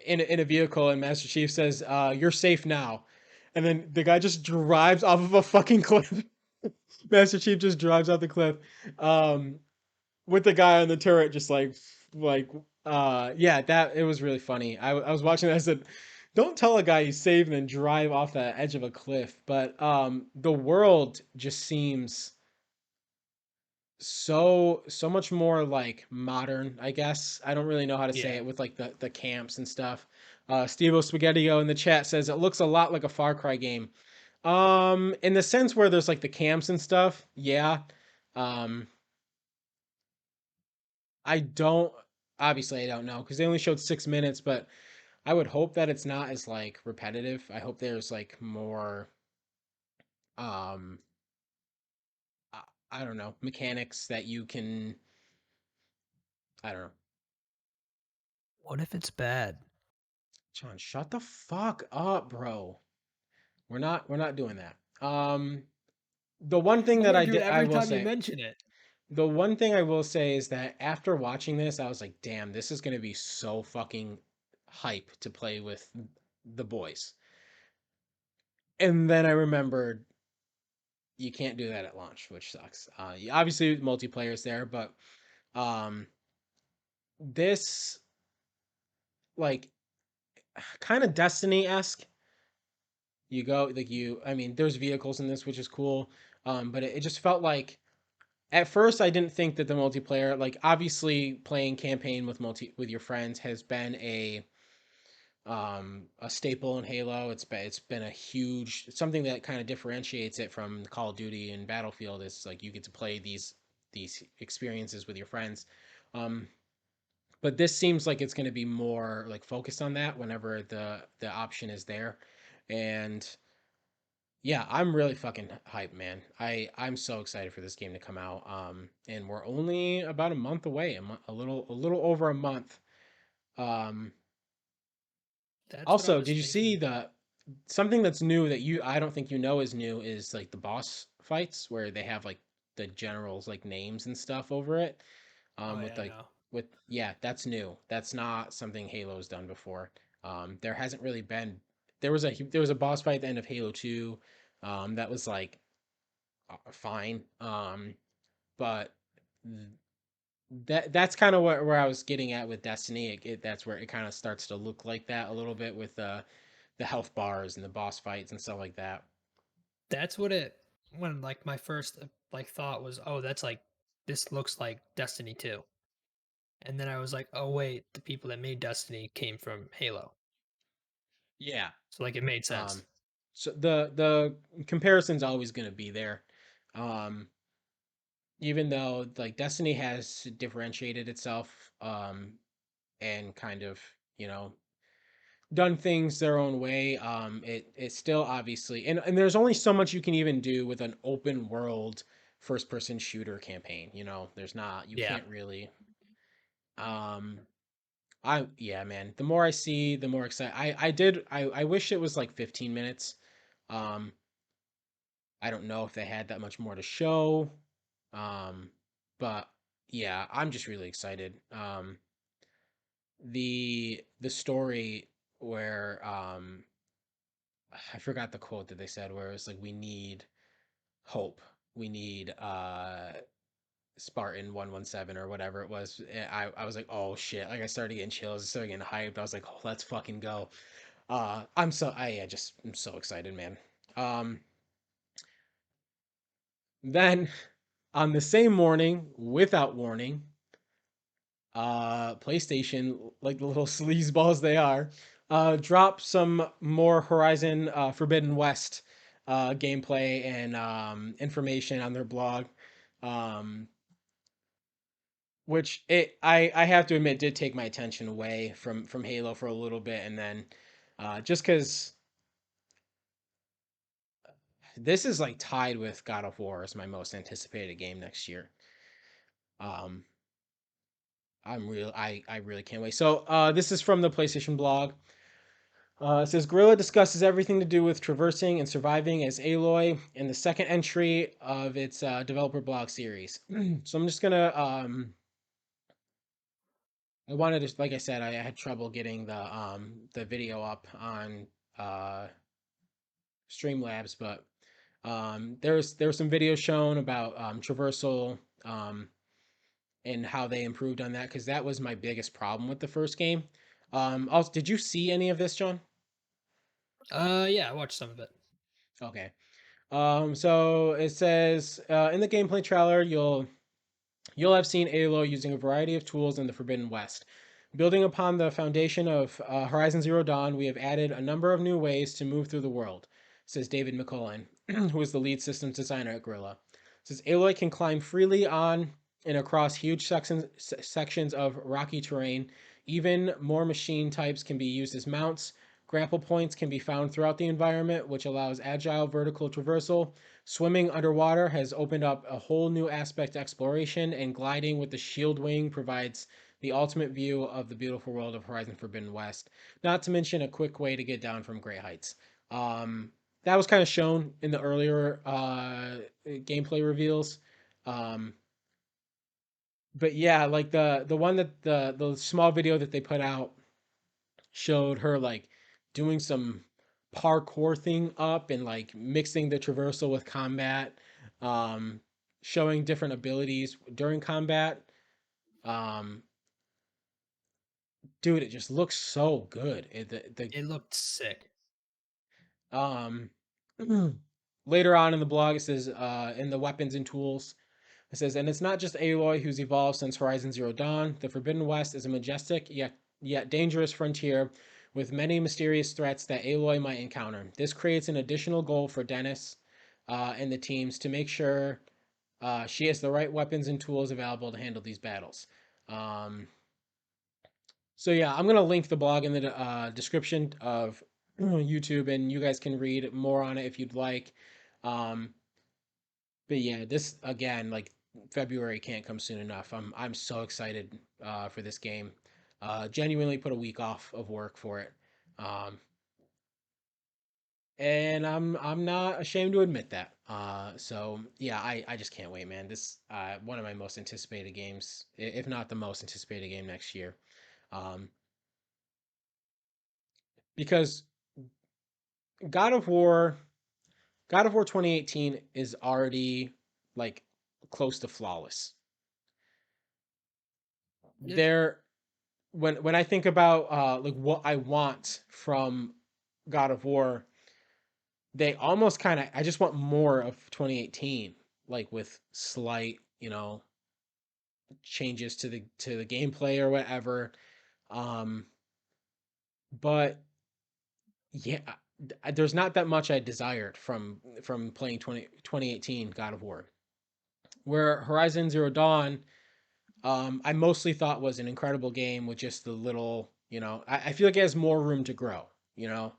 in a vehicle, and Master Chief says, "You're safe now," and then the guy just drives off of a fucking cliff. Master Chief just drives off the cliff, um, with the guy on the turret, just like yeah, that it was really funny. I was watching that. I said, "Don't tell a guy he's safe and then drive off the edge of a cliff." But the world just seems so much more like modern, I guess. I don't really know how to say Yeah. it with like the camps and stuff. Steve Spaghettio in the chat says it looks a lot like a Far Cry game. In the sense where there's like the camps and stuff, yeah. Um, I don't obviously I don't know because they only showed 6 minutes, but I would hope that it's not as like repetitive. I hope there's like more um I, I don't know, mechanics that you can I don't know. What if it's bad? John, shut the fuck up, bro. We're not doing that. The one thing I'm that gonna I do it did I every will time you say, mention it. the one thing I will say is that after watching this, I was like, damn, this is gonna be so fucking hype to play with the boys. And then I remembered you can't do that at launch, which sucks. Obviously multiplayer is there, but um, this like kind of Destiny esque. You go like you. I mean, there's vehicles in this, which is cool. But it just felt like at first I didn't think that the multiplayer, like obviously playing campaign with your friends has been a staple in Halo. It's been a huge something that kind of differentiates it from Call of Duty and Battlefield is like you get to play these experiences with your friends. Um, but this seems like it's going to be more like focused on that whenever the option is there, and yeah, I'm really fucking hyped, man. I'm so excited for this game to come out. And we're only about a month away, a little over a month. Um, That's what I Also, was did you see thinking. the something that's new that I don't think you know is new is like the boss fights where they have like the generals like names and stuff over it. Oh With yeah, like no. with yeah, that's new. That's not something Halo's done before. There hasn't really been there was a boss fight at the end of Halo 2 that was like fine. But that's kind of where I was getting at with Destiny. That's where it kind of starts to look like that a little bit with the health bars and the boss fights and stuff like that. That's what it when like my first like thought was, oh, that's like this looks like Destiny 2. And then I was like, oh wait, the people that made Destiny came from Halo. Yeah. So like it made sense. Um, so the comparison's always going to be there. Um, Even though like Destiny has differentiated itself and kind of, you know, done things their own way, it's still obviously and there's only so much you can even do with an open world first person shooter campaign, you know. There's not you Yeah. can't really um I yeah, man. The more I see, the more excited. I wish it was like 15 minutes. Um I don't know if they had that much more to show. Um but yeah, I'm just really excited. The story where I forgot the quote that they said where it was like we need hope. We need Spartan 117 or whatever it was. I was like, oh shit. Like I started getting chills, I started getting hyped. I was like, oh, let's fucking go. I'm so excited, man. Um then on the same morning, without warning, PlayStation, like the little sleazeballs they are, drop some more Horizon Forbidden West gameplay and information on their blog. Um, which I have to admit did take my attention away from Halo for a little bit, and then just because this is like tied with God of War as my most anticipated game next year. Um, I really can't wait. So this is from the PlayStation blog. It says Gorilla discusses everything to do with traversing and surviving as Aloy in the second entry of its developer blog series. So I'm just gonna I wanted to, like I said, I had trouble getting the video up on uh Streamlabs, but there was some videos shown about traversal and how they improved on that because that was my biggest problem with the first game. Also, did you see any of this, John? Yeah, I watched some of it. Okay. So it says in the gameplay trailer, you'll have seen Aloy using a variety of tools in the Forbidden West. Building upon the foundation of Horizon Zero Dawn, we have added a number of new ways to move through the world, says David McCullen, who is the lead systems designer at Gorilla. Says Aloy can climb freely on and across huge sections of rocky terrain. Even more machine types can be used as mounts. Grapple points can be found throughout the environment, which allows agile vertical traversal. Swimming underwater has opened up a whole new aspect to exploration, and gliding with the shield wing provides the ultimate view of the beautiful world of Horizon Forbidden West. Not to mention a quick way to get down from Great Heights. That was kind of shown in the earlier gameplay reveals. Um, but yeah, like the one that the small video that they put out showed her like doing some parkour thing up and like mixing the traversal with combat, um, showing different abilities during combat. Um, Dude, it just looks so good. It looked sick. Um, later on in the blog, it says in the weapons and tools, it says, and it's not just Aloy who's evolved since Horizon Zero Dawn. The Forbidden West is a majestic yet dangerous frontier with many mysterious threats that Aloy might encounter. This creates an additional goal for Dennis and the teams to make sure she has the right weapons and tools available to handle these battles. Um, so yeah, I'm gonna link the blog in the description of YouTube, and you guys can read more on it if you'd like. Um, but yeah, this again, like February can't come soon enough. I'm so excited for this game. Genuinely put a week off of work for it, um, and I'm not ashamed to admit that. So yeah, I just can't wait, man. This one of my most anticipated games, if not the most anticipated game next year, um, because God of War, God of War 2018 is already like close to flawless. Yeah, There when I think about like what I want from God of War, they almost kind of I just want more of 2018, like with slight, changes to the gameplay or whatever. Um, but yeah, there's not that much I desired from playing 2018 God of War. Where Horizon Zero Dawn, I mostly thought was an incredible game with just the little, I feel like it has more room to grow, you know,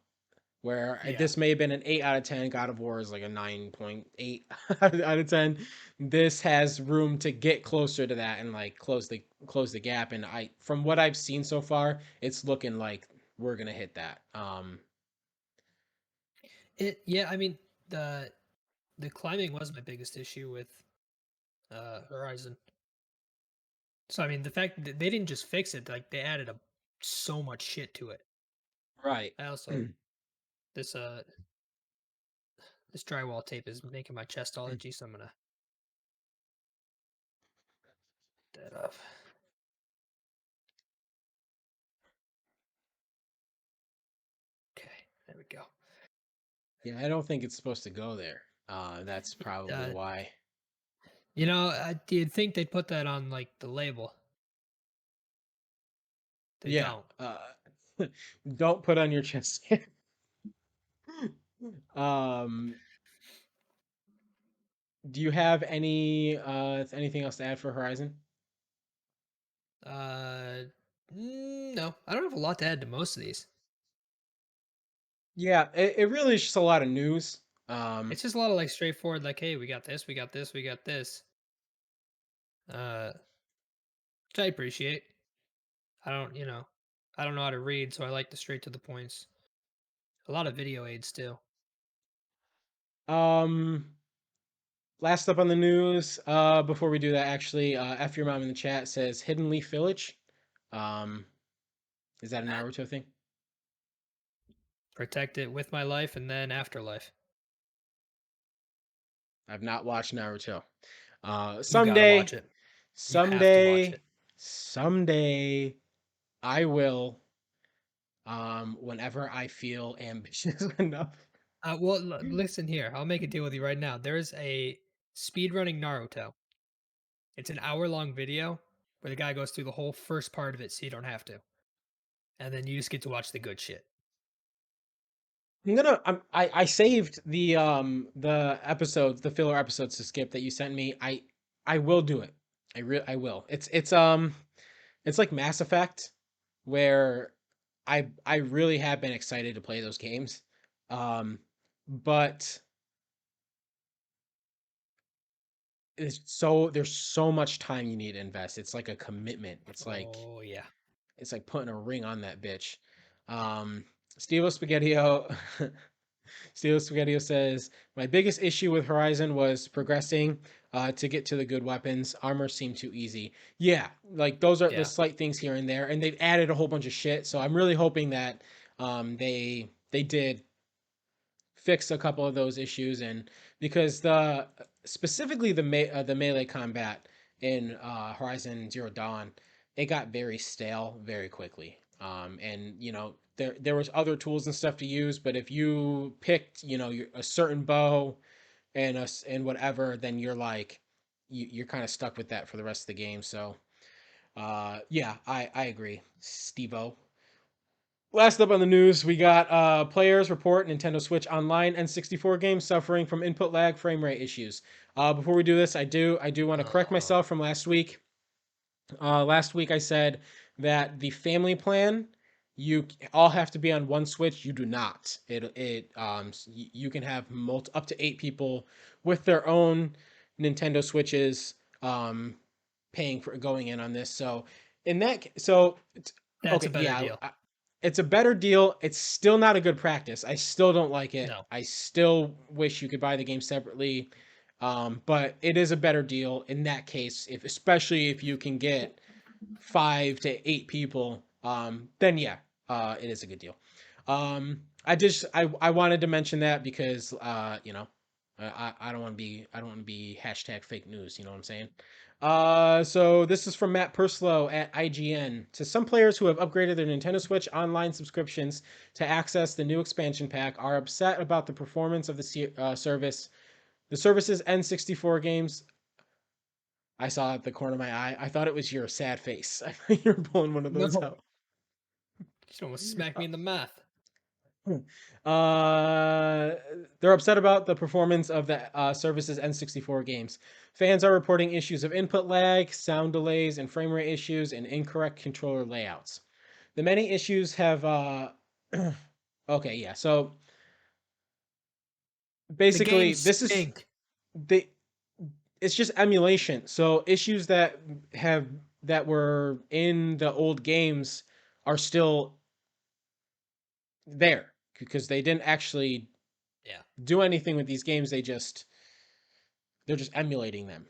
where yeah. this may have been an 8 out of 10. God of War is like a 9.8 out of 10. This has room to get closer to that and like close the gap. And from what I've seen so far, it's looking like we're going to hit that. Yeah, I mean the the climbing was my biggest issue with Horizon. So I mean the fact that they didn't just fix it, like they added so much shit to it. Right. I also this this drywall tape is making my chest all itchy, so I'm gonna get that off. Okay, there we go. Yeah, I don't think it's supposed to go there. That's probably Uh, why. you'd think they'd put that on like the label. They Yeah. don't. Don't put on your chest. um, do you have anything else to add for Horizon? Uh, no, I don't have a lot to add to most of these. Yeah, it really is just a lot of news. Um, It's just a lot of like straightforward, like, hey, we got this, we got this, we got this. Uh, which I appreciate. I don't, I don't know how to read, so I like the straight to the points. A lot of video aids still. um, Last up on the news. Before we do that, actually, F your mom in the chat says Hidden Leaf Village. Um, is that a Eh, Naruto thing? Protect it with my life and then afterlife. I've not watched Naruto. You gotta watch Someday, it. You have to watch someday, it. someday, I will. Whenever I feel ambitious enough. Listen here. I'll make a deal with you right now. There's a speedrunning Naruto. It's an hour-long video where the guy goes through the whole first part of it so you don't have to. And then you just get to watch the good shit. I saved the episodes, the filler episodes to skip that you sent me. I will do it. I will. It's like Mass Effect, where I really have been excited to play those games. Um but there's so much time you need to invest. It's like a commitment. Oh yeah. It's like putting a ring on that bitch. Um, Stevo Spaghettio Stevo Spaghettio says, my biggest issue with Horizon was progressing to get to the good weapons. Armor seemed too easy. Yeah, like those are the Yeah. slight things here and there, and they've added a whole bunch of shit. So I'm really hoping that they did fix a couple of those issues, and because the specifically the melee combat in Horizon Zero Dawn, it got very stale very quickly. And there was other tools and stuff to use, but if you picked a certain bow and whatever, then you're kind of stuck with that for the rest of the game. So yeah, I agree, Stevo. Last up on the news, we got players report Nintendo Switch Online N64 games suffering from input lag, frame rate issues. Before we do this, I do want to correct Uh, myself from last week. Last week I said that the family plan, you all have to be on one Switch. You do not. You can have up to 8 people with their own Nintendo Switches, paying for going in on this. So in that, so that's a okay, better yeah, deal. it's a better deal. It's still not a good practice. I still don't like it. No. I still wish you could buy the game separately. But it is a better deal in that case, if especially if you can get 5 to 8 people, then yeah, it is a good deal. I wanted to mention that because I don't want to be hashtag fake news. You know what I'm saying? So this is from Matt Perslow at IGN. To some players who have upgraded their Nintendo Switch online subscriptions to access the new expansion pack are upset about the performance of the service. The service's N64 games. I saw at the corner of my eye. I thought it was your sad face. I thought you were pulling one of those No. out. You almost smacked me in the mouth. Uh, they're upset about the performance of the service's N64 games. Fans are reporting issues of input lag, sound delays, and frame rate issues, and incorrect controller layouts. The many issues have. Okay, yeah. So The basically, games this is stink. the. It's just emulation. So issues have that were in the old games are still there because they didn't actually Yeah. do anything with these games. They're just emulating them,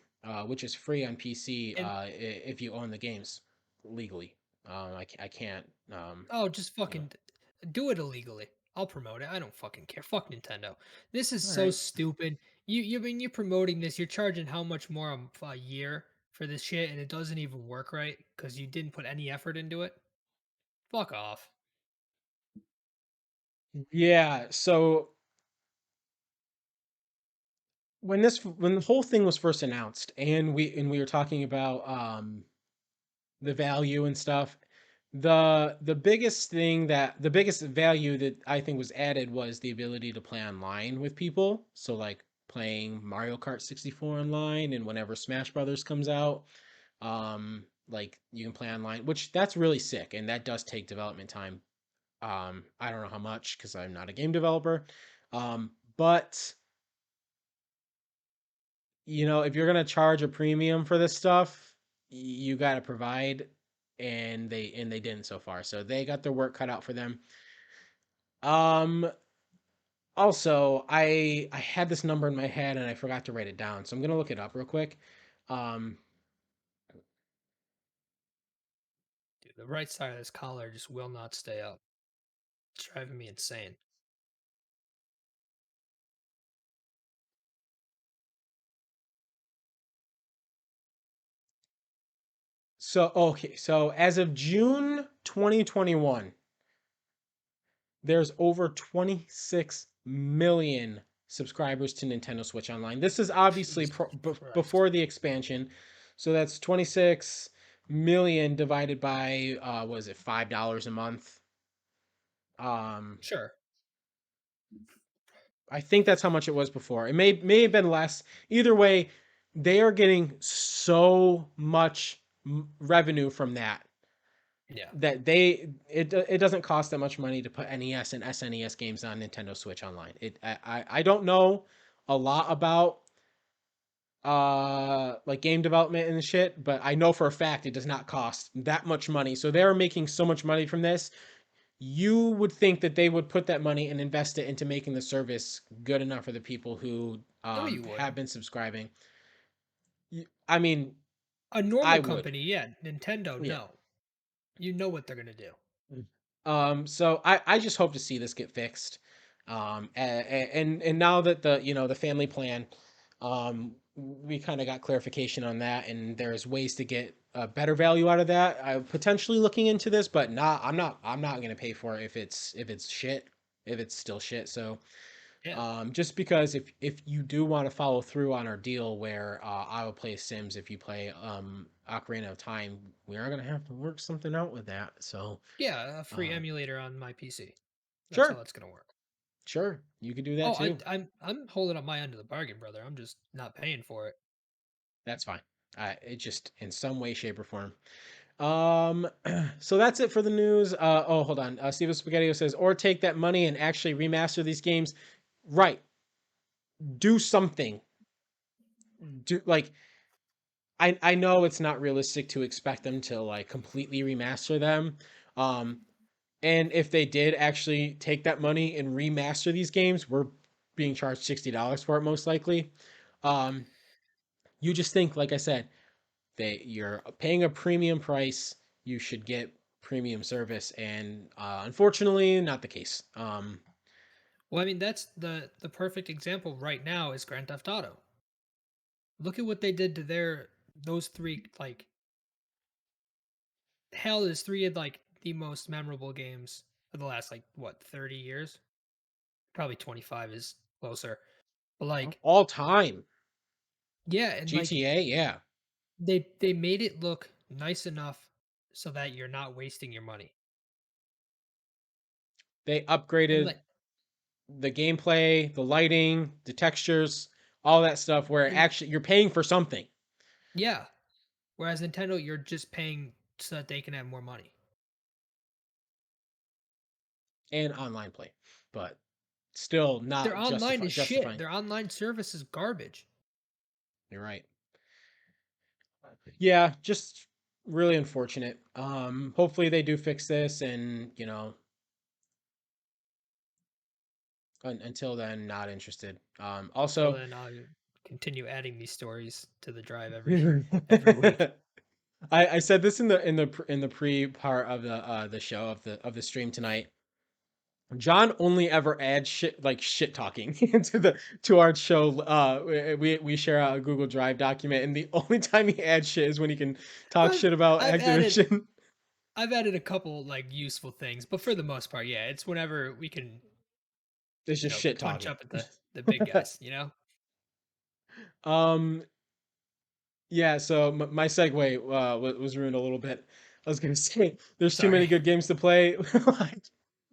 which is free on PC And if you own the games legally. I can't. oh, just You know. fucking do it illegally. I'll promote it. I don't fucking care. Fuck Nintendo. This is All so right. stupid. You're promoting this. You're charging how much more a year for this shit, and it doesn't even work right because you didn't put any effort into it. Fuck off. Yeah. So when the whole thing was first announced, and we were talking about the value and stuff, the biggest value that I think was added was the ability to play online with people. So like playing Mario Kart 64 online, and whenever Smash Brothers comes out, like you can play online, which that's really sick, and that does take development time. I don't know how much because I'm not a game developer, but if you're gonna charge a premium for this stuff, you got to provide, and they didn't so far. So they got their work cut out for them. Um, Also, I had this number in my head and I forgot to write it down, so I'm gonna look it up real quick. Um, Dude, the right side of this collar just will not stay up. It's driving me insane. so okay, so as of June 2021, there's over 26 million subscribers to Nintendo Switch Online. This is obviously Jesus Christ. before the expansion. So that's 26 million divided by was it $5 a month? Um Sure. I think that's how much it was before. It may have been less. Either way, they are getting so much revenue from that Yeah. it doesn't cost that much money to put NES and SNES games on Nintendo Switch Online. I don't know a lot about like game development and shit, but I know for a fact it does not cost that much money. So they're making so much money from this. You would think that they would put that money and invest it into making the service good enough for the people who No, you have wouldn't. been subscribing. I mean, A normal I would. company, yeah. Nintendo, Yeah. no. You know what they're gonna do. So I just hope to see this get fixed. And now that the family plan, we kind of got clarification on that, and there's ways to get a better value out of that. I'm potentially looking into this, but I'm not gonna pay for it if it's shit, if it's still shit. So Yeah. just because if you do want to follow through on our deal where I will play Sims if you play Ocarina of Time, we are gonna have to work something out with that. So Yeah, a free um, emulator on my PC. That's how sure, that's gonna work. sure, you could do that Oh, too. I'm holding up my end of the bargain, brother. I'm just not paying for it. That's fine. It just in some way, shape, or form. Um, so that's it for the news. Oh, hold on. Steven Spaghetti says, or take that money and actually remaster these games. Right. Do something. Do like I know it's not realistic to expect them to like completely remaster them. Um, and if they did actually take that money and remaster these games, we're being charged $60 for it most likely. Um, you just think, like I said, you're paying a premium price, you should get premium service, and unfortunately, not the case. Well, I mean, that's the perfect example right now is Grand Theft Auto. Look at what they did to those three. Like, hell is three of like the most memorable games of the last like what 30 years. Probably 25 is closer. But like, All time yeah, and like GTA, yeah, they made it look nice enough so that you're not wasting your money. they And upgraded like, the gameplay, the lighting, the textures, all that stuff. Where and actually you're paying for something, yeah, whereas Nintendo, you're just paying so that they can have more money. and online play, but still Their not online is shit. justifying. Their online service is garbage. You're right. Yeah, just really unfortunate. Hopefully they do fix this, and until then, not interested. Till Also, then, I'll continue adding these stories to the drive every week. I said this in the pre part of the show of the stream tonight. John only ever adds shit like shit talking to our show. We share a Google Drive document, and the only time he adds shit is when he can talk I've shit about I've added Activision. I've added a couple like useful things, but for the most part, yeah, it's whenever we can, It's just shit punch talking. up at the big guys, you know? um, yeah. So my segue was ruined a little bit. I was gonna say there's too many Sorry. good games to play,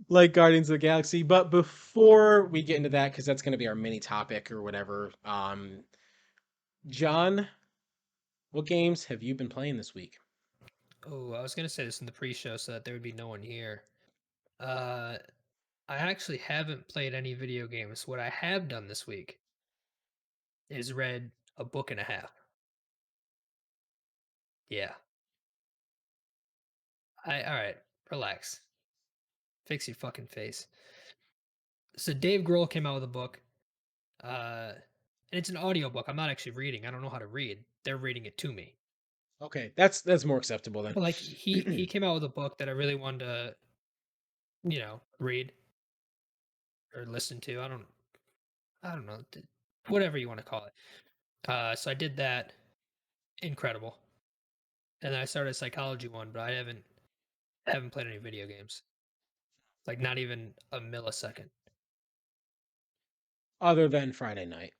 like Guardians of the Galaxy. But before we get into that, because that's gonna be our mini topic or whatever. John, what games have you been playing this week? Oh, I was gonna say this in the pre-show so that there would be no one here. Uh, I actually haven't played any video games. What I have done this week is read a book and a half. Yeah. All right, relax. Fix your fucking face. So Dave Grohl came out with a book. And it's an audiobook. I'm not actually reading. I don't know how to read. They're reading it to me. Okay, that's more acceptable But like he then. came out with a book that I really wanted to, read or listen to. I don't know. Whatever you want to call it. So I did that. Incredible. And then I started a psychology one, but I haven't played any video games. Like not even a millisecond. Other than Friday night,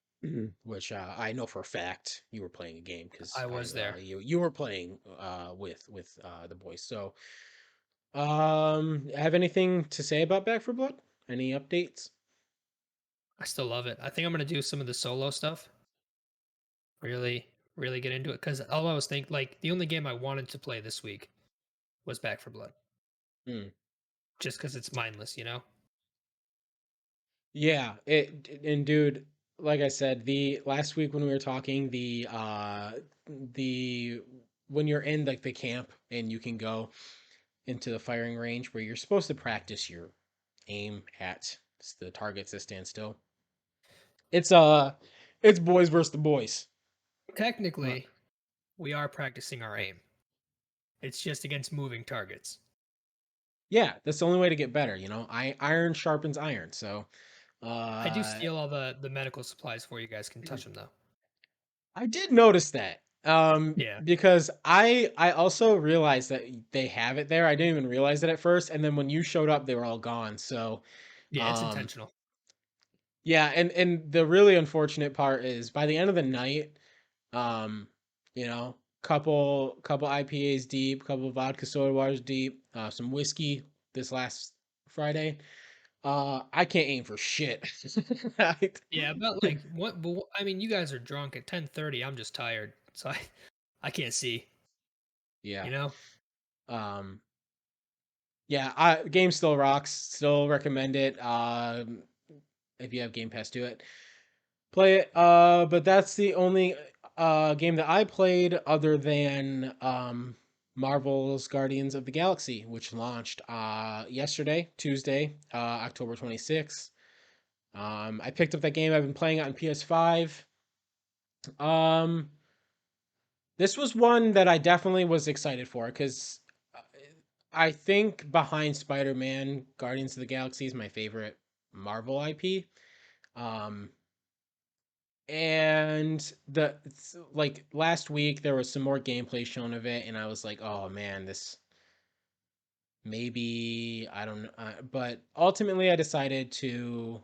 which I know for a fact you were playing a game because I I was there. you were playing with the boys. So have anything to say about Back for Blood? Any updates? I still love it. I think I'm gonna do some of the solo stuff. Really, really get into it. Cause all I was thinking, like the only game I wanted to play this week was Back for Blood. Hmm. Just because it's mindless, you know? Yeah, and dude, like I said, the last week when we were talking, the when you're in like the camp and you can go into the firing range where you're supposed to practice your aim at the targets that stand still. It's it's boys versus the boys. Uh, Technically, we are practicing our aim. It's just against moving targets. yeah, that's the only way to get better. Iron sharpens iron. So I do uh, steal all the medical supplies for you guys can touch them though. I did notice that. Yeah. Because I also realized that they have it there. I didn't even realize it at first, and then when you showed up, they were all gone. So, Yeah, it's um, intentional. yeah, and the really unfortunate part is by the end of the night, um, couple IPAs deep, couple vodka soda waters deep, some whiskey this last Friday. I can't aim for shit. Yeah, but like what? But I mean, you guys are drunk at 10:30. I'm just tired, so I can't see. Yeah. You know. Um, yeah, game still rocks. Still recommend it. If you have Game Pass, do it. Play it. But that's the only game that I played other than Marvel's Guardians of the Galaxy, which launched yesterday, Tuesday, October 26th. I picked up that game. I've been playing it on PS5. Um, this was one that I definitely was excited for because I think behind Spider-Man, Guardians of the Galaxy is my favorite Marvel IP. Um, and like last week there was some more gameplay shown of it, and I was like, oh man, this maybe I don't know, but ultimately I decided to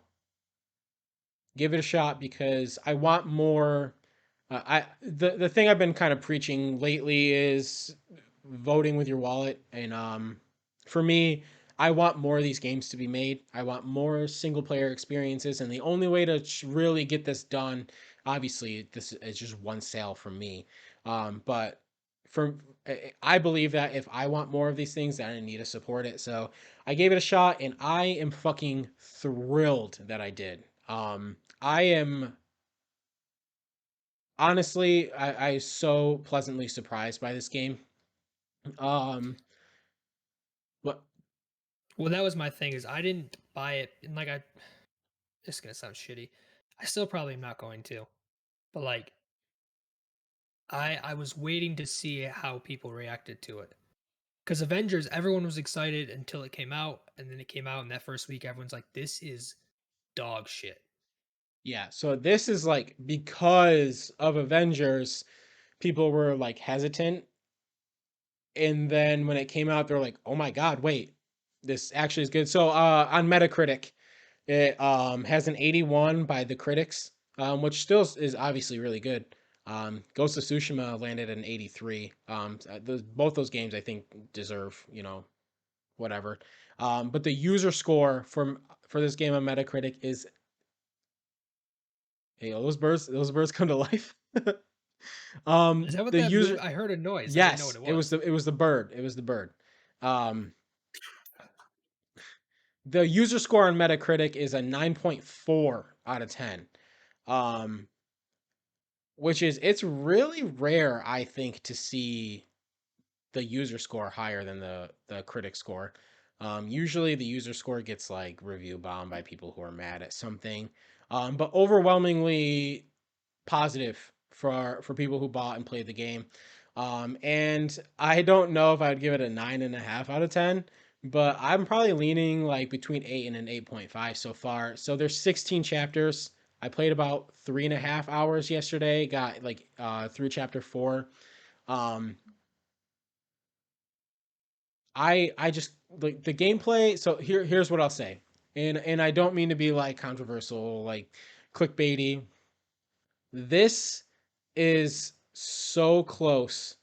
give it a shot because I want more. The thing I've been kind of preaching lately is voting with your wallet, and for me, I want more of these games to be made. I want more single player experiences, and the only way to really get this done, obviously, this is just one sale from me, but for I believe that if I want more of these things, then I need to support it. So I gave it a shot, and I am fucking thrilled that I did. I am honestly, I so pleasantly surprised by this game. Um, but Well, that was my thing is I didn't buy it, and like I, it's gonna sound shitty. I still probably am not going to, but like I was waiting to see how people reacted to it. Because Avengers, everyone was excited until it came out, and then it came out, and that first week, everyone's like, "This is dog shit." yeah, so this is like because of Avengers, people were like hesitant, and then when it came out, they're like, "Oh my god, wait, this actually is good." So on Metacritic, it has an 81 by the critics, which still is obviously really good. Ghost of Tsushima landed at an 83. Both those games I think deserve, whatever. But the user score for this game on Metacritic is, hey, those birds come to life. Is that what The that user, move? I heard a noise. I didn't know what yes, it it was was. the bird. It was the bird. Um, the user score on Metacritic is a 9.4 out of 10. Um, which is it's really rare, I think, to see the user score higher than the critic score. Usually the user score gets like review bombed by people who are mad at something, but overwhelmingly positive for people who bought and played the game. And I don't know if I'd give it a 9.5 out of 10, but I'm probably leaning like between 8 and an 8.5 so far. So there's 16 chapters. I played about 3.5 hours yesterday. Got like through chapter 4. Um, I just like the gameplay. So here's what I'll say, and I don't mean to be like controversial, like clickbaity. This is so close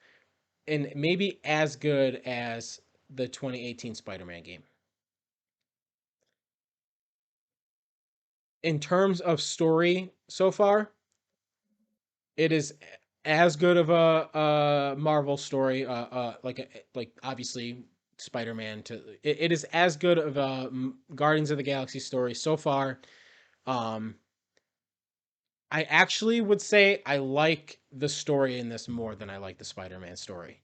and maybe as good as the 2018 Spider-Man game in terms of story so far. It is as good of a Marvel story, like obviously Spider-Man. It is as good of a Guardians of the Galaxy story so far. Um, I actually would say I like the story in this more than I like the Spider-Man story.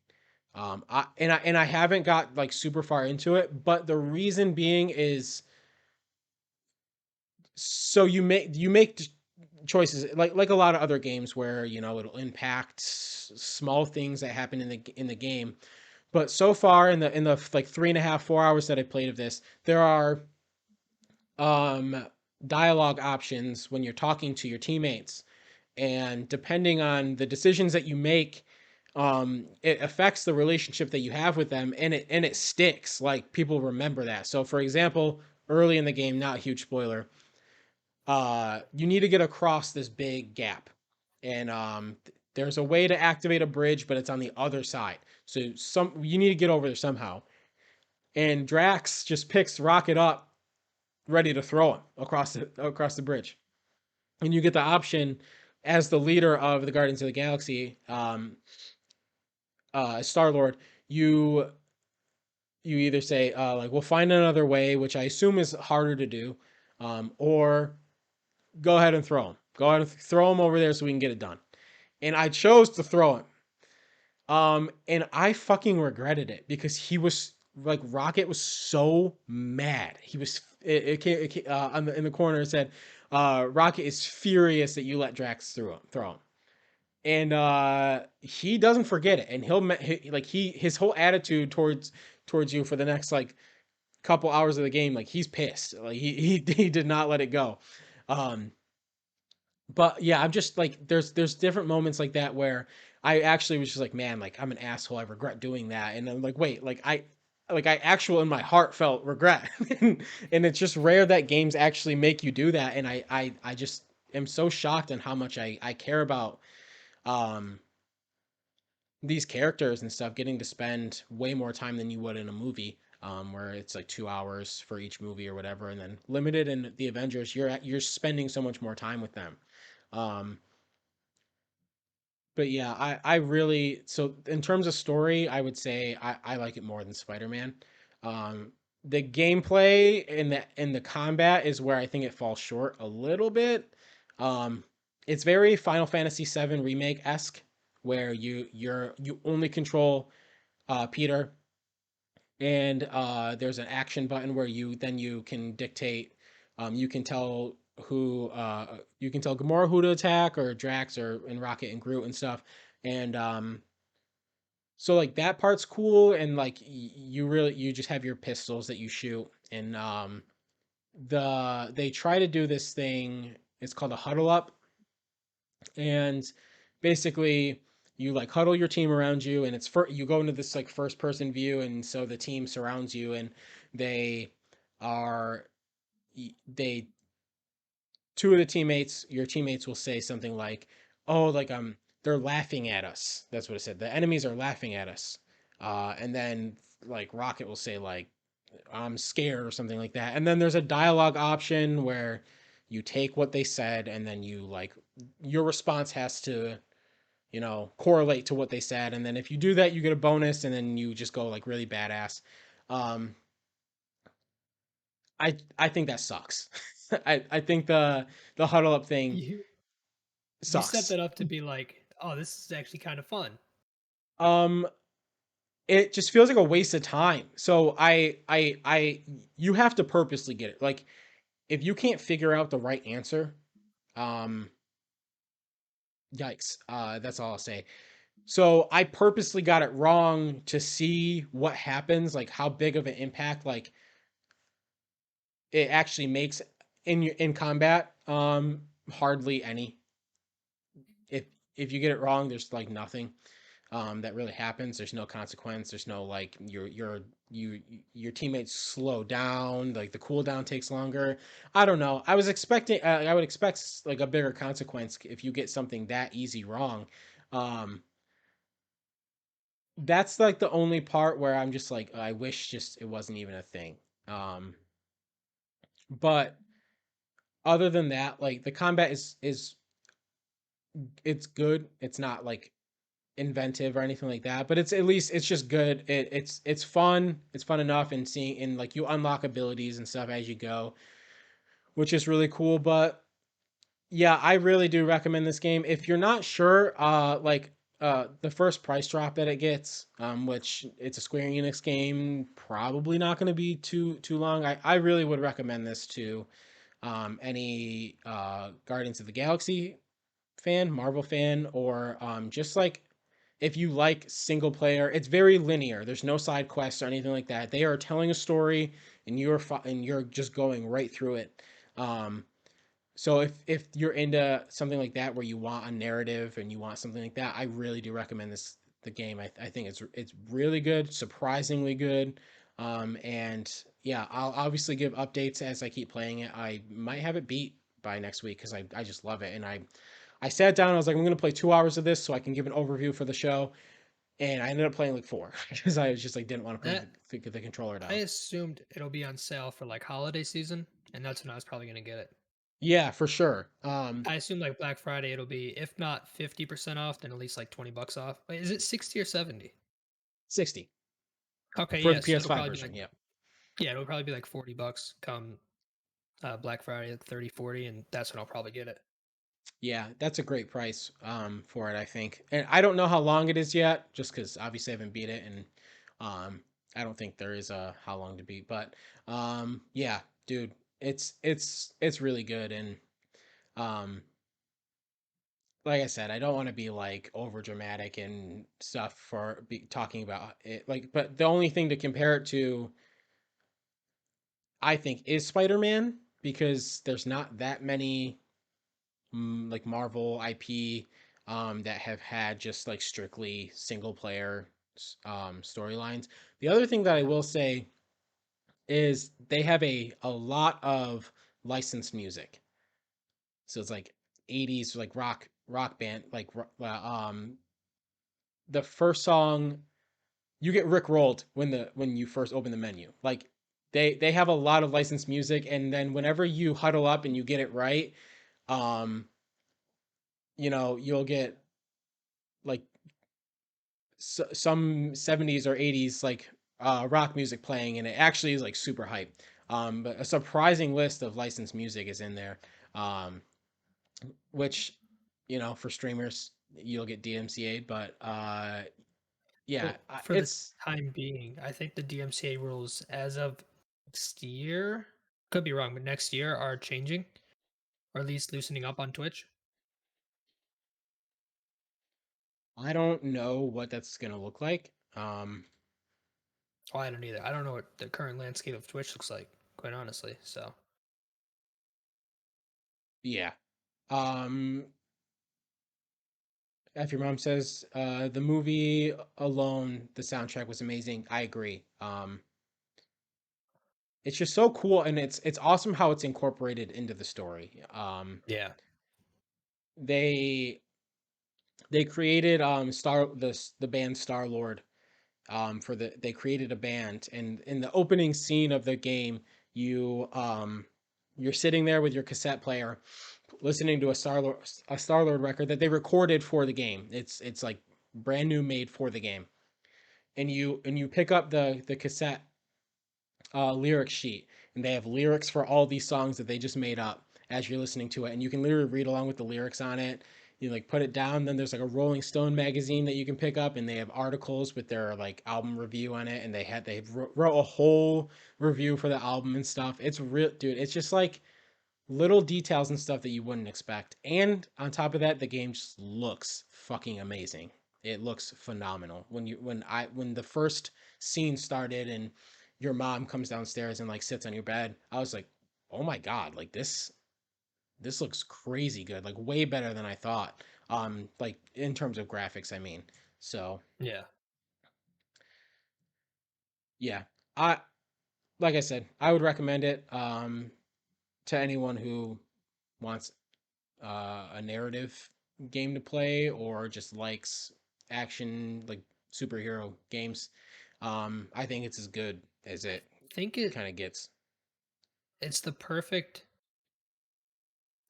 I haven't got like super far into it, but the reason being is so you make choices like a lot of other games where it'll impact small things that happen in the game. But so far in the like 3.5 4 hours that I played of this, there are um dialogue options when you're talking to your teammates, and depending on the decisions that you make, it affects the relationship that you have with them, and it sticks. Like, people remember that. So for example, early in the game, not a huge spoiler, you need to get across this big gap, and there's a way to activate a bridge, but it's on the other side. So you need to get over there somehow, and Drax just picks Rocket up, ready to throw him across the bridge. And you get the option, as the leader of the Guardians of the Galaxy, Star Lord, you either say, like, we'll find another way, which I assume is harder to do, or go ahead and throw him. Go ahead and throw him over there so we can get it done. And I chose to throw him. And I fucking regretted it, because he was like, Rocket was so mad. He was in the corner, it said, Rocket is furious that you let Drax throw him. And he doesn't forget it, and his whole attitude towards you for the next like couple hours of the game, like, he's pissed. Like, he did not let it go. Um but yeah, I'm just like, there's different moments like that where I actually was just like, man, like, I'm an asshole, I regret doing that. And I'm like, wait, like I actual in my heart felt regret. And it's just rare that games actually make you do that. And I just am so shocked on how much I care about um these characters and stuff, getting to spend way more time than you would in a movie, where it's like 2 hours for each movie or whatever, and then limited in the Avengers, you're spending so much more time with them. um but yeah, I really, so in terms of story, I would say I like it more than Spider-Man. The gameplay and the combat is where I think it falls short a little bit. um it's very Final Fantasy VII remake esque, where you only control Peter, and there's an action button where you can dictate, you can tell Gamora who to attack, or Drax, or and Rocket and Groot and stuff. And so like that part's cool, and like you just have your pistols that you shoot. And they try to do this thing, it's called a huddle up. And basically, you like huddle your team around you, and you go into this like first person view, and so the team surrounds you, and they are they two of your teammates will say something like, oh, like, they're laughing at us. That's what it said, the enemies are laughing at us. And then like Rocket will say, like, I'm scared, or something like that. And then there's a dialogue option where you take what they said, and then your response has to correlate to what they said. And then if you do that, you get a bonus, and then you just go like really badass. um I think that sucks. I think the huddle up thing You you set sucks. that up to be like, oh, this is actually kind of fun. um it just feels like a waste of time. So you have to purposely get it. Like, if you can't figure out the right answer, um yikes. That's all I'll say. So I purposely got it wrong to see what happens, like how big of an impact, like, it actually makes in combat. Hardly any. If if you get it wrong, there's like nothing that really happens. There's no consequence. There's no, like, your teammates slow down, like the cooldown takes longer. I don't know. I would expect like a bigger consequence if you get something that easy wrong. Um that's like the only part where I'm just like, I wish just it wasn't even a thing. Um but other than that, like, the combat is it's good. It's not like inventive or anything like that, but it's at least it's just good. It's fun. It's fun enough, and seeing, and like, you unlock abilities and stuff as you go, which is really cool. But Yeah, I really do recommend this game. If you're not sure, the first price drop that it gets, which it's a Square Enix game, probably not going to be too long. I really would recommend this to any Guardians of the Galaxy fan, Marvel fan, or just like if you like single player. It's very linear. There's no side quests or anything like that. They are telling a story, and you're just going right through it. So if you're into something like that where you want a narrative and you want something like that, I really do recommend the game. I think it's really good, surprisingly good. And yeah, I'll obviously give updates as I keep playing it. I might have it beat by next week because I just love it. And I sat down, I was like, I'm gonna play 2 hours of this so I can give an overview for the show. And I ended up playing like four because I was just like didn't want to put That the controller I down. assumed it'll be on sale for like holiday season, and that's when I was probably gonna get it. Yeah, for sure. I assume like Black Friday it'll be if not 50% off, then at least like 20 bucks off. Wait, is it 60 or 70? 60 Okay, for the yes, it'll PS5 probably be version. like Yeah. yeah, it'll probably be like 40 bucks come Black Friday, like 30, 40, and that's when I'll probably get it. Yeah, that's a great price for it, I think. And I don't know how long it is yet, just because obviously I haven't beat it, and um, I don't think there is a how long to beat. But yeah, dude, it's really good, and um, like I said, I don't want to be like over dramatic and stuff for talking about it. Like, but the only thing to compare it to, I think, is Spider-Man because there's not that many like Marvel IP that have had just like strictly single player storylines. The other thing that I will say is they have a lot of licensed music. So it's like 80s like rock band the first song you get Rick rolled when you first open the menu. Like they have a lot of licensed music, and then whenever you huddle up and you get it right, um you'll get like some 70s or 80s like rock music playing, and it actually is like super hype. But a surprising list of licensed music is in there, um, which for streamers you'll get DMCA, but yeah, Well, for the it's time being, I think the DMCA rules as of next year, could be wrong, but next year are changing, or at least loosening up on Twitch. I don't know what that's gonna look like. Oh, I don't either. I don't know what the current landscape of Twitch looks like, quite honestly. So Yeah. If your mom says the movie alone, the soundtrack was amazing. I agree. It's just so cool, and it's awesome how it's incorporated into the story. yeah, They they created the band Star Lord for they created a band, and in the opening scene of the game, you're sitting there with your cassette player listening to a Star Lord record that they recorded for the game. It's like brand new, made for the game, and you pick up the cassette lyric sheet, and they have lyrics for all these songs that they just made up as you're listening to it, and you can literally read along with the lyrics on it. You like put it down, then there's like a Rolling Stone magazine that you can pick up, and they have articles with their like album review on it, and wrote a whole review for the album and stuff. It's real, dude. It's just like little details and stuff that you wouldn't expect. And on top of that, the game just looks fucking amazing. It looks phenomenal. When the first scene started and your mom comes downstairs and like sits on your bed, I was like, "Oh my god, like this looks crazy good. Like way better than I thought." Like in terms of graphics, I mean. So, yeah. yeah. I like I said, I would recommend it to anyone who wants a narrative game to play or just likes action like superhero games. I think it's as good as I it think kind of gets. it's the perfect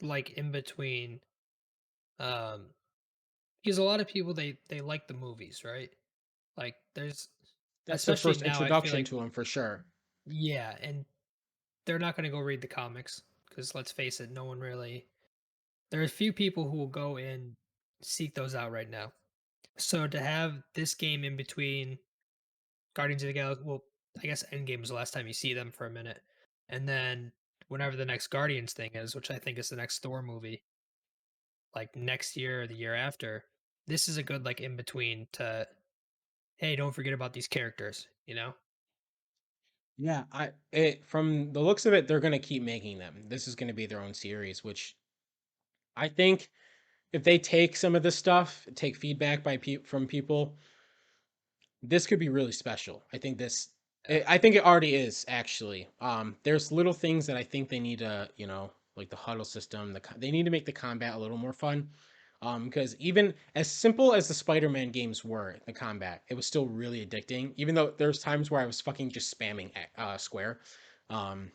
like in between. Um, because a lot of people they like the movies, right? Like there's That's their especially first now. I feel introduction like to them for sure. yeah, and they're not going to go read the comics because let's face it, no one really. There are a few people who will go and seek those out right now. So to have this game in between Guardians of the Galaxy, well, I guess Endgame is the last time you see them for a minute, and then whenever the next Guardians thing is, which I think is the next Thor movie, like next year or the year after, this is a good like in between to hey, don't forget about these characters, you know? Yeah, from the looks of it, they're gonna keep making them. This is gonna be their own series, which I think if they take some of this stuff, take feedback from people, this could be really special. Yeah. I think it already is actually. There's little things that I think they need to, like the huddle system, they need to make the combat a little more fun. Because even as simple as the Spider-Man games were, the combat, it was still really addicting. Even though there's times where I was fucking just spamming square. Um,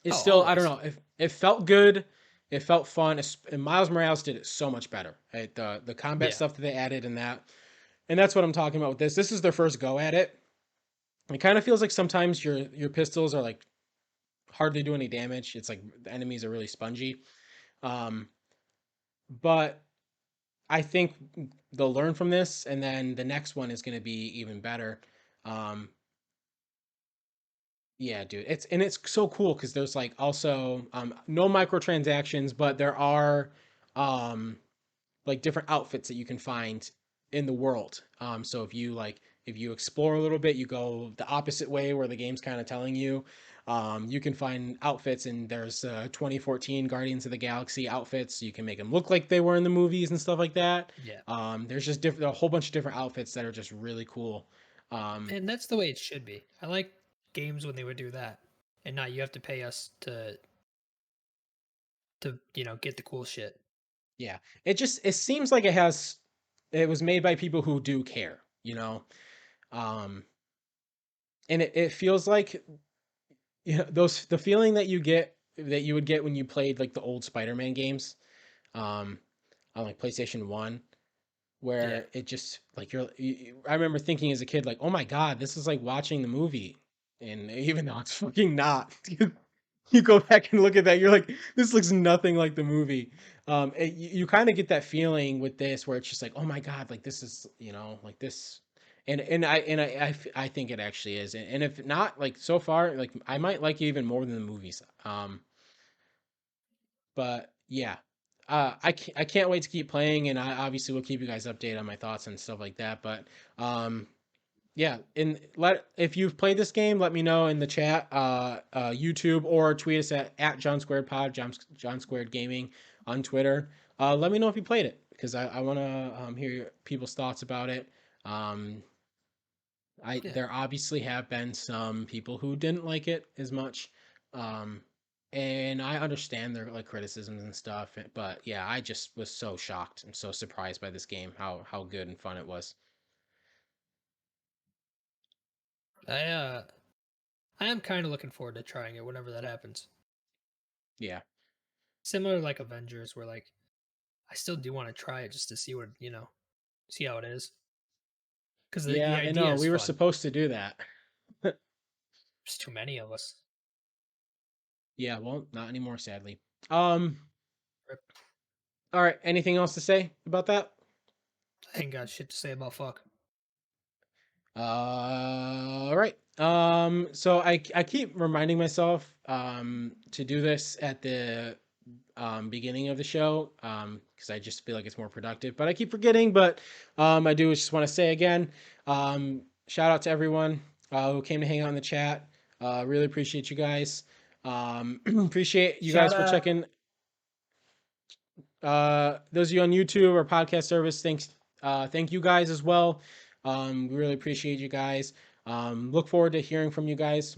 it's Oh, still, I don't always. know, it felt good. It felt fun. And Miles Morales did it so much better. Right? The combat Yeah. stuff that they added in that, and that's what I'm talking about with this. This is their first go at it. It kind of feels like sometimes your pistols are like hardly do any damage. It's like the enemies are really spongy. Um, but I think they'll learn from this, and then the next one is going to be even better. Um, yeah, dude, it's so cool because there's like also no microtransactions, but there are um, like different outfits that you can find in the world. So if you explore a little bit, you go the opposite way where the game's kind of telling you. You can find outfits, and there's 2014 Guardians of the Galaxy outfits. You can make them look like they were in the movies and stuff like that. Yeah. There's just a whole bunch of different outfits that are just really cool. Um, And that's the way it should be. I like games when they would do that. And not you have to pay us to, get the cool shit. yeah, it seems like it was made by people who do care, um, and it feels like the feeling that you would get when you played like the old Spider-Man games um on like PlayStation 1 Yeah. where it just like I remember thinking as a kid like, "Oh my God, this is like watching the movie." And even though it's fucking not. You go back and look at that, you're like, "This looks nothing like the movie." You kind of get that feeling with this where it's just like, "Oh my God, like this is, like this." I think it actually is. And if not, like so far, like I might like it even more than the movies. But yeah, I can't wait to keep playing, and I obviously will keep you guys updated on my thoughts and stuff like that. But um, yeah, and if you've played this game, let me know in the chat, YouTube, or tweet us at John Squared Pod, John Squared Gaming on Twitter. Let me know if you played it because I want to hear people's thoughts about it. Um, Yeah. there obviously have been some people who didn't like it as much, um, and I understand their like criticisms and stuff. But yeah, I just was so shocked and so surprised by this game, how good and fun it was. I I am kind of looking forward to trying it whenever that happens. Yeah. Similar like Avengers where like I still do want to try it just to see what, see how it is. Cuz the Yeah, I idea know. is We were fun. supposed to do that. There's too many of us. Yeah, well, not anymore, sadly. Um, Rip. all right. Anything else to say about that? I ain't got shit to say about fuck. All right. So I keep reminding myself to do this at the beginning of the show because I just feel like it's more productive. But I keep forgetting. But I do just want to say again, shout out to everyone who came to hang out in the chat. Really appreciate you guys. Appreciate you guys Shout for out. checking. Those of you on YouTube or podcast service, thanks. Thank you guys as well. We really appreciate you guys. Look forward to hearing from you guys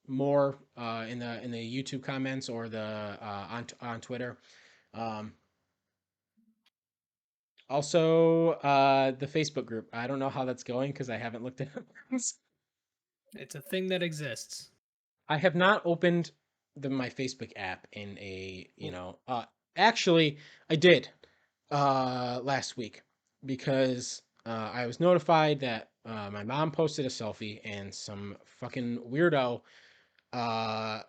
more in the YouTube comments or the on Twitter. Um, Also, the Facebook group. I don't know how that's going because I haven't looked at it. It's a thing that exists. I have not opened my Facebook app in Well, actually I did last week because I was notified that my mom posted a selfie and some fucking weirdo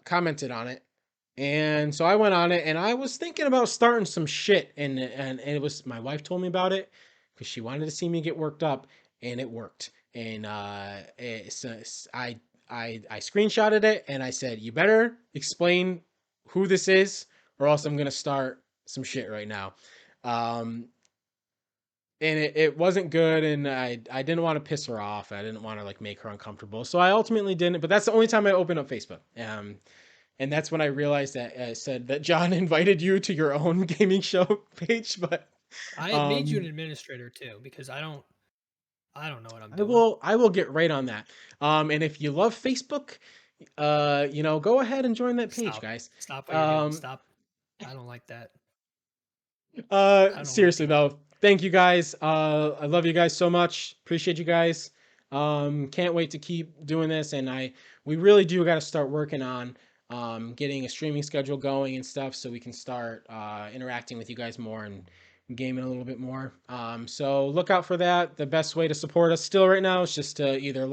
commented on it And so I went on it, and I was thinking about starting some shit, and it was my wife told me about it because she wanted to see me get worked up, and it worked. And I screenshotted it, and I said, "You better explain who this is, or else I'm gonna start some shit right now." Um, and it wasn't good, and I didn't want to piss her off. I didn't want to like make her uncomfortable, so I ultimately didn't. But that's the only time I opened up Facebook. And that's when I realized that I said that John invited you to your own gaming show page. But I had made you an um, administrator too because I don't know what I'm I doing. will get right on that. And if you love Facebook, go ahead and join that page, Stop. guys. Stop what you're doing. Um, Stop. I don't like that. I don't like Seriously people. though, thank you guys. I love you guys so much. Appreciate you guys. Can't wait to keep doing this, and we really do got to start working on getting a streaming schedule going and stuff, so we can start interacting with you guys more and gaming a little bit more. So look out for that. The best way to support us still right now is just to either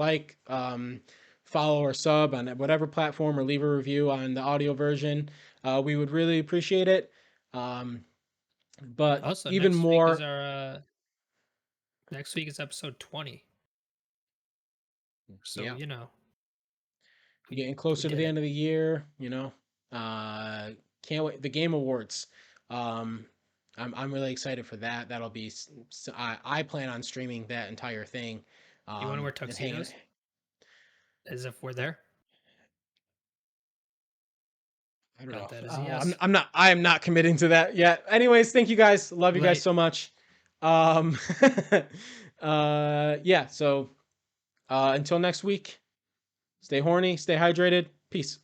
follow or sub on whatever platform, or leave a review on the audio version. We would really appreciate it. But Also, even more, next week is episode 20. So, yeah, we getting we closer to did the it. end of the year, uh, can't wait. The Game Awards. Um, I'm really excited for that. That'll be, I plan on streaming that entire thing, You want to wear and hanging. tuxedos as if we're there? I don't know. Count that as a yes. I am not committing to that yet. Anyways, thank you guys. Love Too you guys late. so much. Um, yeah. So, until next week, stay horny, stay hydrated. Peace.